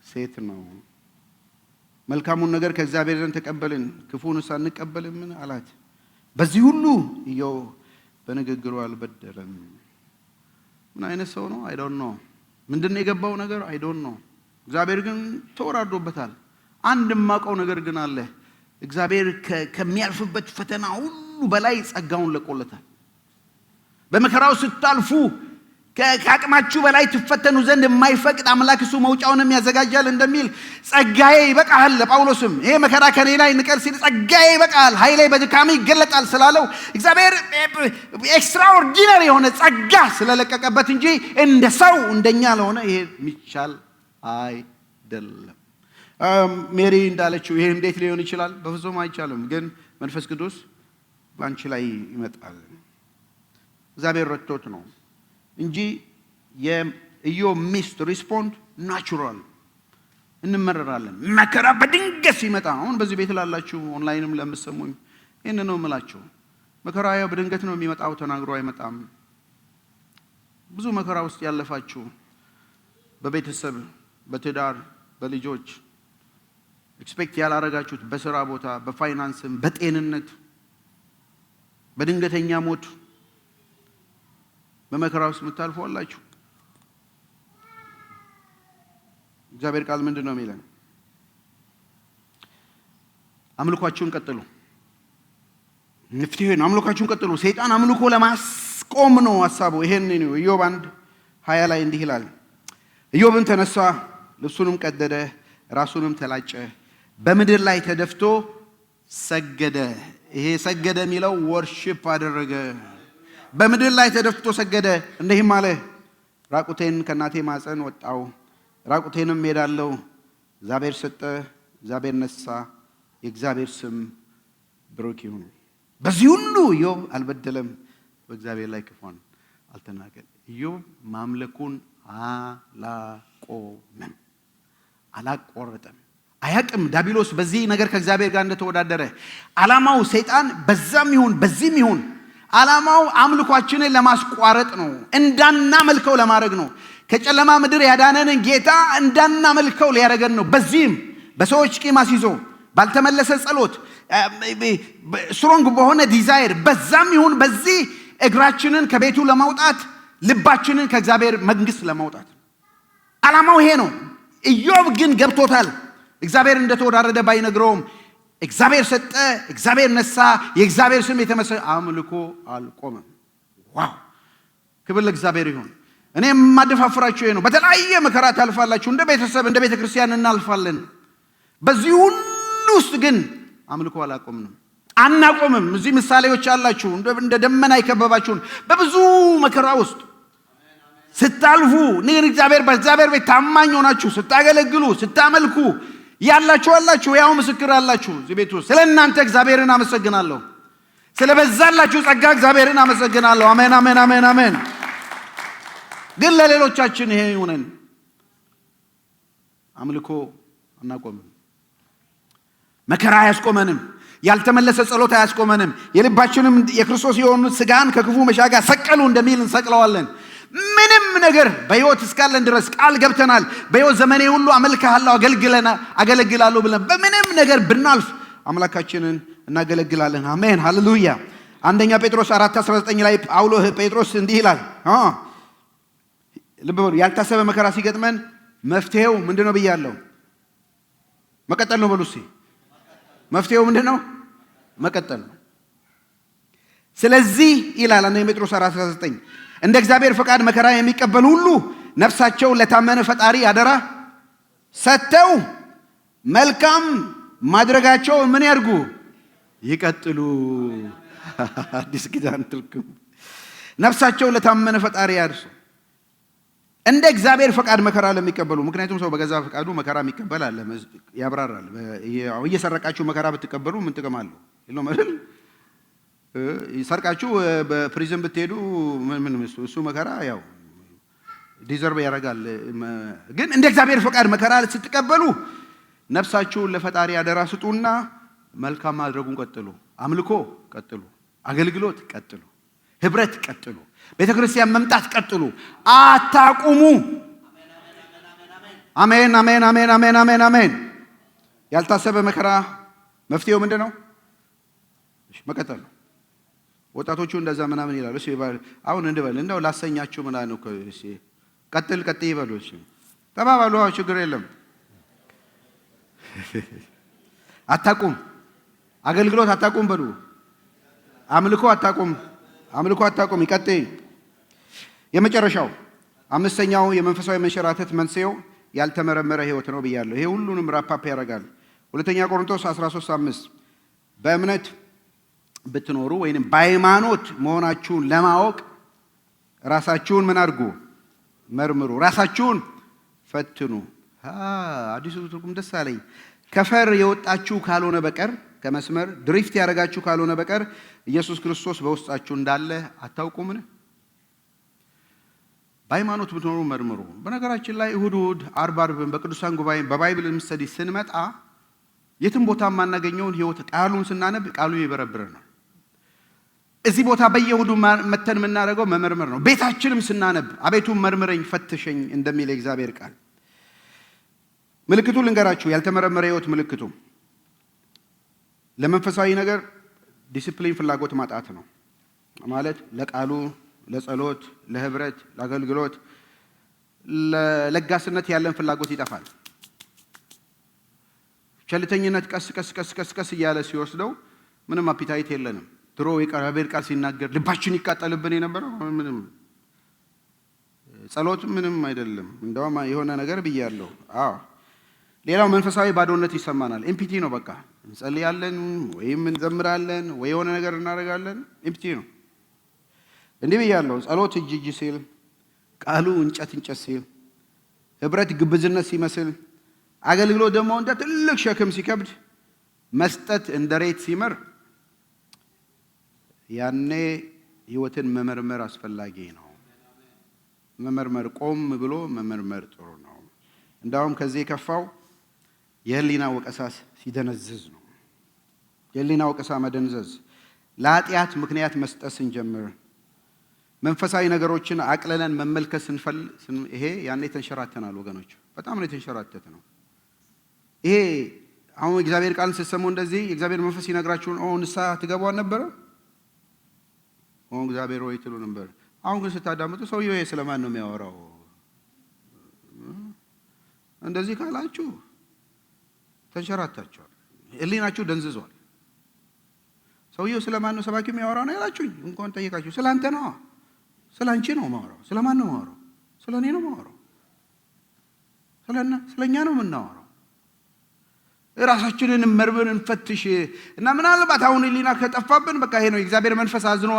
ሴት ነው። መልካሙን ነገር ከእግዚአብሔር ዘንድ ተቀበልን፣ ክፉንስ አንቀበልምን አላት። በዚህ ሁሉ ኢዮብ በንግግሩ አልበደለም። ምን አይነት ሰው ነው? አይ ዶንት ኖ። ምንድነው የገባው ነገር? አይ ዶንት ኖ። እግዚአብሔር ግን ተወራዶበታል። አንድ የማውቀው ነገር ግን አለ። እግዚአብሔር ከሚያልፍበት ፈተና ሁሉ በላይ ጸጋውን ለቆለታል። በመከራው ስታልፉ ከአቅማችሁ በላይ ትፈተኑ ዘንድ የማይፈቅድ አምላክ እሱ መውጫውንም ያዘጋጃል እንደሚል ጸጋዬ ይበቃሃል። ለጳውሎስም ይሄ መከራ ከኔ ላይ ንቀል ሲል ጸጋዬ ይበቃሃል፣ ኃይሌ በድካሜ ይገለጣል ስላለው እግዚአብሔር ኤክስትራኦርዲናሪ የሆነ ጸጋ ስለለቀቀበት እንጂ እንደ ሰው እንደኛ ለሆነ ይሄ የሚቻል አይደለም። ሜሪ እንዳለችው ይሄ እንዴት ሊሆን ይችላል? በፍጹም አይቻልም። ግን መንፈስ ቅዱስ ባንቺ ላይ ይመጣል። እግዚአብሔር ረድቶት ነው እንጂ የኢዮብ ሚስት ሪስፖንድ ናቹራል። እንመረራለን። መከራ በድንገት ሲመጣ አሁን በዚህ ቤት ላላችሁ ኦንላይንም ለምትሰሙኝ ይህን ነው የምላችሁ። መከራ ያው በድንገት ነው የሚመጣው፣ ተናግሮ አይመጣም። ብዙ መከራ ውስጥ ያለፋችሁ በቤተሰብ፣ በትዳር፣ በልጆች ኤክስፔክት ያላረጋችሁት በስራ ቦታ፣ በፋይናንስም፣ በጤንነት፣ በድንገተኛ ሞት በመከራ ውስጥ የምታልፉ አላችሁ። እግዚአብሔር ቃል ምንድን ነው የሚለን? አምልኳችሁን ቀጥሉ። መፍትሄ ነው። አምልኳችሁን ቀጥሉ። ሰይጣን አምልኮ ለማስቆም ነው ሐሳቡ። ይሄን ነው ኢዮብ 1 20 ላይ እንዲህ ይላል፣ ኢዮብም ተነሳ፣ ልብሱንም ቀደደ፣ ራሱንም ተላጨ፣ በምድር ላይ ተደፍቶ ሰገደ። ይሄ ሰገደ የሚለው ወርሺፕ አደረገ። በምድር ላይ ተደፍቶ ሰገደ፣ እንዲህም አለ፣ ራቁቴን ከእናቴ ማፀን ወጣው፣ ራቁቴንም ሄዳለሁ። እግዚአብሔር ሰጠ፣ እግዚአብሔር ነሳ፣ የእግዚአብሔር ስም ብሩክ ይሁን። በዚህ ሁሉ ኢዮብ አልበደለም፣ በእግዚአብሔር ላይ ክፉን አልተናገረም። ኢዮብ ማምለኩን አላቆረጠም። አያቅም ዲያብሎስ በዚህ ነገር ከእግዚአብሔር ጋር እንደተወዳደረ። ዓላማው ሰይጣን በዛም ይሁን በዚህም ይሁን ዓላማው አምልኳችንን ለማስቋረጥ ነው፣ እንዳናመልከው ለማድረግ ነው። ከጨለማ ምድር ያዳነንን ጌታ እንዳናመልከው ሊያደርገን ነው። በዚህም በሰዎች ቂም አስይዞ ባልተመለሰ ጸሎት ስትሮንግ በሆነ ዲዛይር በዛም ይሁን በዚህ እግራችንን ከቤቱ ለማውጣት ልባችንን ከእግዚአብሔር መንግስት ለማውጣት ዓላማው ይሄ ነው። ኢዮብ ግን ገብቶታል። እግዚአብሔር እንደተወዳደረ ባይነግረውም እግዚአብሔር ሰጠ፣ እግዚአብሔር ነሳ፣ የእግዚአብሔር ስም የተመሰለ አምልኮ አልቆመም። ዋው! ክብር ለእግዚአብሔር ይሁን። እኔ የማደፋፍራችሁ ይሄ ነው። በተለያየ መከራ ታልፋላችሁ። እንደ ቤተሰብ እንደ ቤተ ክርስቲያን እናልፋለን። በዚህ ሁሉ ውስጥ ግን አምልኮ አላቆምንም፣ አናቆምም። እዚህ ምሳሌዎች አላችሁ፣ እንደ ደመና የከበባችሁን በብዙ መከራ ውስጥ ስታልፉ ግን በእግዚአብሔር ቤት ታማኝ ሆናችሁ ስታገለግሉ ስታመልኩ ያላችሁ አላችሁ፣ ያው ምስክር አላችሁ እዚህ ቤት ውስጥ። ስለ እናንተ እግዚአብሔርን አመሰግናለሁ። ስለ በዛላችሁ ጸጋ እግዚአብሔርን አመሰግናለሁ። አሜን አሜን አሜን አሜን። ግን ለሌሎቻችን ይሄ ይሁነን። አምልኮ አናቆምም። መከራ አያስቆመንም። ያልተመለሰ ጸሎት አያስቆመንም። የልባችንም የክርስቶስ የሆኑት ስጋን ከክፉ መሻጋ ሰቀሉ እንደሚል እንሰቅለዋለን። ምንም ነገር በሕይወት እስካለን ድረስ ቃል ገብተናል። በሕይወት ዘመኔ ሁሉ አመልክሃለሁ አገለግላለሁ ብለን በምንም ነገር ብናልፍ አምላካችንን እናገለግላለን። አሜን ሃሌሉያ። አንደኛ ጴጥሮስ 4:19 ላይ ጴጥሮስ እንዲህ ይላል፣ ልብ በሉ፣ ያልታሰበ መከራ ሲገጥመን መፍትሄው ምንድነው ብያለሁ? መቀጠል ነው። በሉ እስኪ መፍትሄው ምንድነው? መቀጠል ነው። ስለዚህ ይላል አንደኛ ጴጥሮስ 4:19 እንደ እግዚአብሔር ፈቃድ መከራ የሚቀበሉ ሁሉ ነፍሳቸው ለታመነ ፈጣሪ አደራ ሰጥተው መልካም ማድረጋቸው ምን ያርጉ? ይቀጥሉ። አዲስ ኪዳን ትርጉም ነፍሳቸው ለታመነ ፈጣሪ ያድርሱ። እንደ እግዚአብሔር ፈቃድ መከራ ለሚቀበሉ። ምክንያቱም ሰው በገዛ ፈቃዱ መከራ የሚቀበል አለ። ያብራራል። እየሰረቃችሁ መከራ ብትቀበሉ ምን ጥቅም አለው? ይለው ማለት ሰርቃችሁ በፕሪዝን ብትሄዱ ምን እሱ መከራ ያው ዲዘርቭ ያደርጋል። ግን እንደ እግዚአብሔር ፈቃድ መከራ ስትቀበሉ ነፍሳችሁን ለፈጣሪ አደራ ስጡና መልካም ማድረጉን ቀጥሉ። አምልኮ ቀጥሉ፣ አገልግሎት ቀጥሉ፣ ህብረት ቀጥሉ፣ ቤተ ክርስቲያን መምጣት ቀጥሉ፣ አታቁሙ። አሜን አሜን አሜን አሜን አሜን አሜን። ያልታሰበ መከራ መፍትሄው ምንድን ነው? መቀጠል ነው። ወጣቶቹ እንደዛ ምናምን ይላሉ። እሺ አሁን እንበል እንደው ላሰኛችሁ ምናምን ነው። እሺ ቀጥል ይበሉ። እሺ ተባባሉ። ችግር የለም። አታቁም፣ አገልግሎት አታቁም በሉ። አምልኮ አታቁም፣ ይቀጥል። የመጨረሻው አምስተኛው የመንፈሳዊ መንሸራተት መንስኤው ያልተመረመረ ህይወት ነው ብያለሁ። ይሄ ሁሉንም ራፓፕ ያደርጋል። ሁለተኛ ቆሮንቶስ 13:5 በእምነት ብትኖሩ ወይንም በሃይማኖት መሆናችሁን ለማወቅ ራሳችሁን ምን አድርጉ? መርምሩ፣ ራሳችሁን ፈትኑ። አዲሱ ትርጉም ደስ አለኝ። ከፈር የወጣችሁ ካልሆነ በቀር ከመስመር ድሪፍት ያደረጋችሁ ካልሆነ በቀር ኢየሱስ ክርስቶስ በውስጣችሁ እንዳለ አታውቁምን? በሃይማኖት ብትኖሩ መርምሩ። በነገራችን ላይ እሁድ አርብ በቅዱሳን ጉባኤ በባይብል ምስተዲ ስንመጣ የትም ቦታ የማናገኘውን ህይወት ቃሉን ስናነብ ቃሉ ይበረብረናል። እዚህ ቦታ በየእሁዱ መተን የምናደርገው መመርመር ነው። ቤታችንም ስናነብ አቤቱ መርምረኝ ፈትሸኝ እንደሚል የእግዚአብሔር ቃል። ምልክቱ ልንገራችሁ፣ ያልተመረመረ ህይወት ምልክቱ ለመንፈሳዊ ነገር ዲሲፕሊን ፍላጎት ማጣት ነው ማለት። ለቃሉ፣ ለጸሎት፣ ለህብረት፣ ለአገልግሎት፣ ለለጋስነት ያለን ፍላጎት ይጠፋል። ቸልተኝነት ቀስ እያለ ሲወስደው ምንም አፒታይት የለንም። ድሮ የእግዚአብሔር ቃል ሲናገር ልባችን ይቃጠልብን የነበረው ምንም ጸሎት ምንም አይደለም። እንደውም የሆነ ነገር ብያለሁ። ሌላው መንፈሳዊ ባዶነት ይሰማናል። ኤምፒቲ ነው። በቃ እንጸልያለን ወይም እንዘምራለን ወይ የሆነ ነገር እናደርጋለን፣ ኤምፒቲ ነው። እንዲህ ብያለሁ። ጸሎት እጅ ሲል፣ ቃሉ እንጨት ሲል፣ ህብረት ግብዝነት ሲመስል፣ አገልግሎት ደግሞ እንደ ትልቅ ሸክም ሲከብድ፣ መስጠት እንደ ሬት ሲመር፣ ያኔ ህይወትን መመርመር አስፈላጊ ነው። መመርመር፣ ቆም ብሎ መመርመር ጥሩ ነው። እንዳውም ከዚህ የከፋው የህሊና ወቀሳ ሲደነዝዝ ነው። የህሊና ወቀሳ መደንዘዝ፣ ለኃጢአት ምክንያት መስጠት ስንጀምር፣ መንፈሳዊ ነገሮችን አቅለለን መመልከት ስንፈልግ፣ ይሄ ያኔ ተንሸራተናል ወገኖች። በጣም ነው የተንሸራተተ ነው። ይሄ አሁን እግዚአብሔር ቃልን ስትሰሙ እንደዚህ የእግዚአብሔር መንፈስ ይነግራችሁን ንስሐ ትገቡ አልነበረ? እግዚአብሔር ወይ ትሉ ነበር። አሁን ግን ስታዳምጡ ሰውየው ይሄ ስለማን ነው የሚያወራው? እንደዚህ ካላችሁ ተንሸራታችኋል። ህሊናችሁ ደንዝዟል። ሰውየው ስለማን ነው ሰባኪው የሚያወራው ነው ያላችሁኝ? እንኳን ጠይቃችሁ ስላንተ ነው፣ ስላንቺ ነው የማወራው። ስለማን ነው የማወራው? ስለኔ ነው የማወራው። ስለኛ ነው የምናወራው። ራሳችንን መርምር፣ እንፈትሽ እና ምናልባት አሁን ህሊና ከጠፋብን በቃ ይሄ ነው የእግዚአብሔር መንፈስ አዝኖ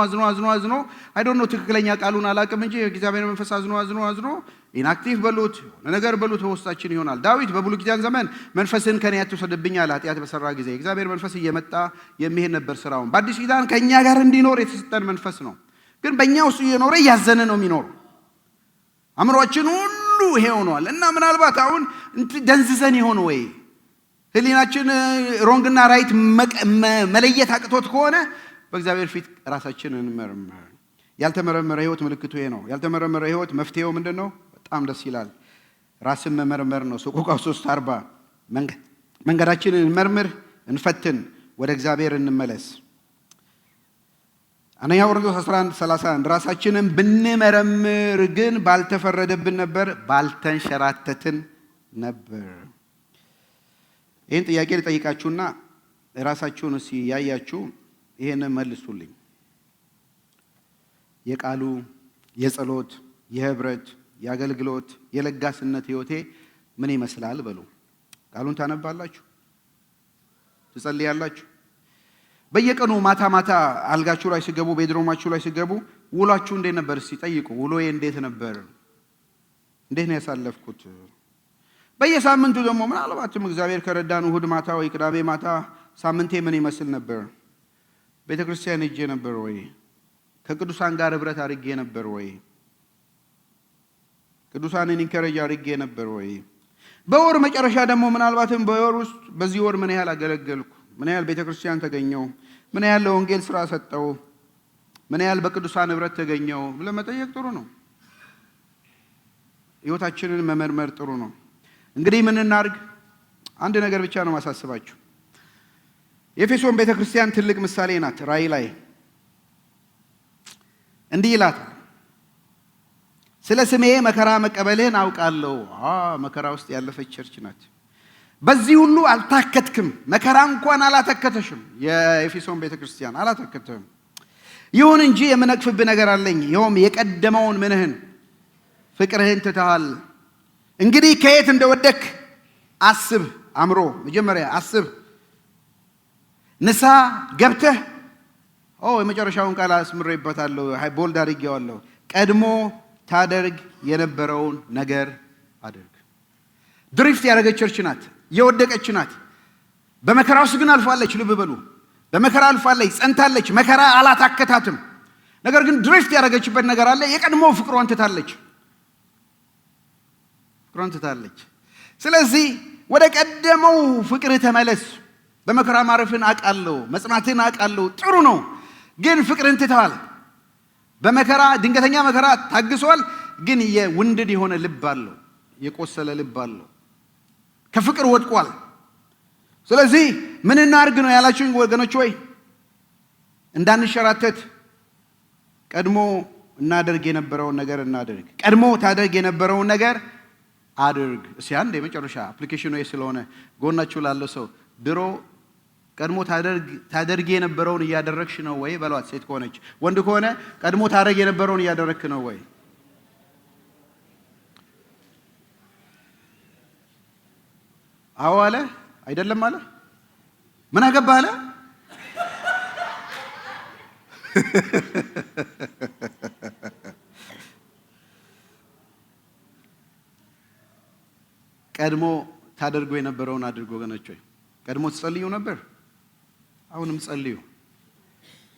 አይ ዶንት ኖ ትክክለኛ ቃሉን አላውቅም እንጂ የእግዚአብሔር መንፈስ አዝኖ ኢንአክቲቭ በሉት ነገር በሉት በውስጣችን ይሆናል። ዳዊት በብሉይ ኪዳን ዘመን መንፈስን ከኔ አትውሰድብኝ አለ። ኃጢአት በሰራ ጊዜ የእግዚአብሔር መንፈስ እየመጣ የሚሄድ ነበር ስራውን። በአዲስ ኪዳን ከእኛ ጋር እንዲኖር የተሰጠን መንፈስ ነው። ግን በእኛ ውስጥ እየኖረ እያዘነ ነው የሚኖር። አእምሯችን ሁሉ ይሄ ሆኗል እና ምናልባት አሁን ደንዝዘን ይሆን ወይ ህሊናችን ሮንግና ራይት መለየት አቅቶት ከሆነ በእግዚአብሔር ፊት ራሳችንን እንመርምር። ያልተመረመረ ህይወት ምልክቱ ይሄ ነው። ያልተመረመረ ህይወት መፍትሄው ምንድን ነው? በጣም ደስ ይላል። ራስን መመርመር ነው። ሰቆቃው 3:40 መንገዳችንን እንመርምር፣ እንፈትን፣ ወደ እግዚአብሔር እንመለስ። አንደኛ ቆሮንቶስ 11:31 ራሳችንን ብንመረምር ግን ባልተፈረደብን ነበር፣ ባልተንሸራተትን ነበር። ይህን ጥያቄ ልጠይቃችሁና ራሳችሁን እስኪ ያያችሁ ይሄንን መልሱልኝ። የቃሉ፣ የጸሎት፣ የህብረት፣ የአገልግሎት፣ የለጋስነት ህይወቴ ምን ይመስላል በሉ። ቃሉን ታነባላችሁ፣ ትጸልያላችሁ። በየቀኑ ማታ ማታ አልጋችሁ ላይ ሲገቡ፣ ቤድሮማችሁ ላይ ሲገቡ ውሏችሁ እንዴት ነበር እስኪ ጠይቁ። ውሎዬ እንዴት ነበር? እንዴት ነው ያሳለፍኩት? በየሳምንቱ ደግሞ ምናልባትም እግዚአብሔር ከረዳን እሁድ ማታ ወይ ቅዳሜ ማታ ሳምንቴ ምን ይመስል ነበር? ቤተ ክርስቲያን ሄጄ ነበር ወይ? ከቅዱሳን ጋር ህብረት አድርጌ ነበር ወይ? ቅዱሳንን ኢንከሬጅ አድርጌ ነበር ወይ? በወር መጨረሻ ደግሞ ምናልባትም በወር ውስጥ በዚህ ወር ምን ያህል አገለገልኩ? ምን ያህል ቤተ ክርስቲያን ተገኘው? ምን ያህል ለወንጌል ስራ ሰጠው? ምን ያህል በቅዱሳን ህብረት ተገኘው ብለን መጠየቅ ጥሩ ነው። ህይወታችንን መመርመር ጥሩ ነው። እንግዲህ ምን እናድርግ? አንድ ነገር ብቻ ነው ማሳስባችሁ። የኤፌሶን ቤተ ክርስቲያን ትልቅ ምሳሌ ናት። ራእይ ላይ እንዲህ ይላታል፣ ስለ ስሜ መከራ መቀበልህን አውቃለሁ። መከራ ውስጥ ያለፈች ቸርች ናት። በዚህ ሁሉ አልታከትክም። መከራ እንኳን አላተከተሽም። የኤፌሶን ቤተ ክርስቲያን አላተከተም። ይሁን እንጂ የምነቅፍብህ ነገር አለኝ። ይኸውም የቀደመውን ምንህን ፍቅርህን ትተሃል። እንግዲህ ከየት እንደወደክ አስብ። አምሮ መጀመሪያ አስብ። ንስሐ ገብተህ የመጨረሻውን ቃል አስምሬበታለሁ፣ ቦልድ አድርጌዋለሁ። ቀድሞ ታደርግ የነበረውን ነገር አድርግ። ድሪፍት ያደረገች ቸርች ናት፣ የወደቀች ናት። በመከራ ውስጥ ግን አልፋለች። ልብ በሉ፣ በመከራ አልፋለች፣ ጸንታለች። መከራ አላታከታትም። ነገር ግን ድሪፍት ያደረገችበት ነገር አለ። የቀድሞ ፍቅሯን ትታለች። ስለዚህ ወደ ቀደመው ፍቅር ተመለስ። በመከራ ማረፍን አውቃለሁ፣ መጽናትን አውቃለሁ፣ ጥሩ ነው። ግን ፍቅርን ትተሃል። በመከራ ድንገተኛ መከራ ታግሷል። ግን የውንድድ የሆነ ልብ አለው፣ የቆሰለ ልብ አለው፣ ከፍቅር ወድቋል። ስለዚህ ምን እናድርግ ነው ያላችሁኝ ወገኖች? ወይ እንዳንሸራተት ቀድሞ እናደርግ የነበረውን ነገር እናደርግ። ቀድሞ ታደርግ የነበረውን ነገር አድርግ። እስኪ አንድ የመጨረሻ አፕሊኬሽኑ ስለሆነ ጎናችሁ ላለው ሰው ድሮ ቀድሞ ታደርግ የነበረውን እያደረግሽ ነው ወይ በሏት። ሴት ከሆነች፣ ወንድ ከሆነ ቀድሞ ታደርግ የነበረውን እያደረግክ ነው ወይ? አዎ አለ አይደለም አለ ምን አገባ አለ ቀድሞ ታደርጉ የነበረውን አድርጎ ወገኖች ሆይ ቀድሞ ትጸልዩ ነበር አሁንም ጸልዩ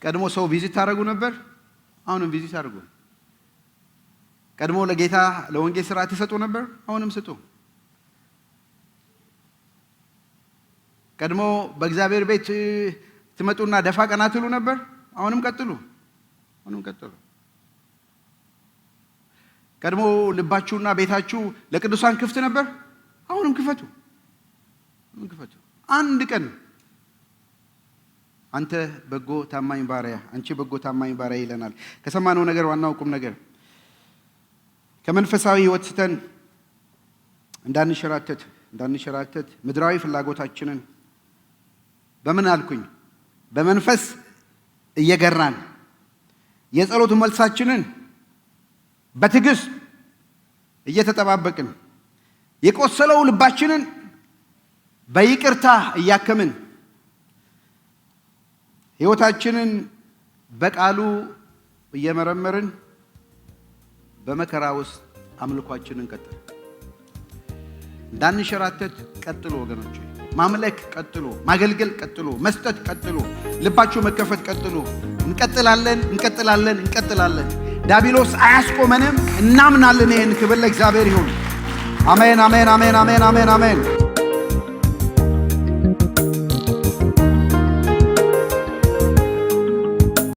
ቀድሞ ሰው ቪዚት ታደርጉ ነበር አሁንም ቪዚት አድርጉ ቀድሞ ለጌታ ለወንጌል ሥራ ትሰጡ ነበር አሁንም ስጡ ቀድሞ በእግዚአብሔር ቤት ትመጡና ደፋ ቀና ትሉ ነበር አሁንም ቀጥሉ ቀድሞ ልባችሁና ቤታችሁ ለቅዱሳን ክፍት ነበር አሁንም ክፈቱ አንድ ቀን አንተ በጎ ታማኝ ባሪያ አንቺ በጎ ታማኝ ባሪያ ይለናል ከሰማነው ነገር ዋናው ቁም ነገር ከመንፈሳዊ ሕይወት ስተን እንዳንሸራተት ምድራዊ ፍላጎታችንን በምን አልኩኝ በመንፈስ እየገራን የጸሎት መልሳችንን በትዕግስት እየተጠባበቅን የቆሰለው ልባችንን በይቅርታ እያከምን ሕይወታችንን በቃሉ እየመረመርን በመከራ ውስጥ አምልኳችንን ቀጥሉ እንዳንሸራተት ቀጥሉ ወገኖች ማምለክ ቀጥሉ ማገልገል ቀጥሉ መስጠት ቀጥሉ ልባችሁ መከፈት ቀጥሉ እንቀጥላለን ዲያብሎስ አያስቆመንም እናምናለን ይሄን ክብር ለእግዚአብሔር ይሁን አሜን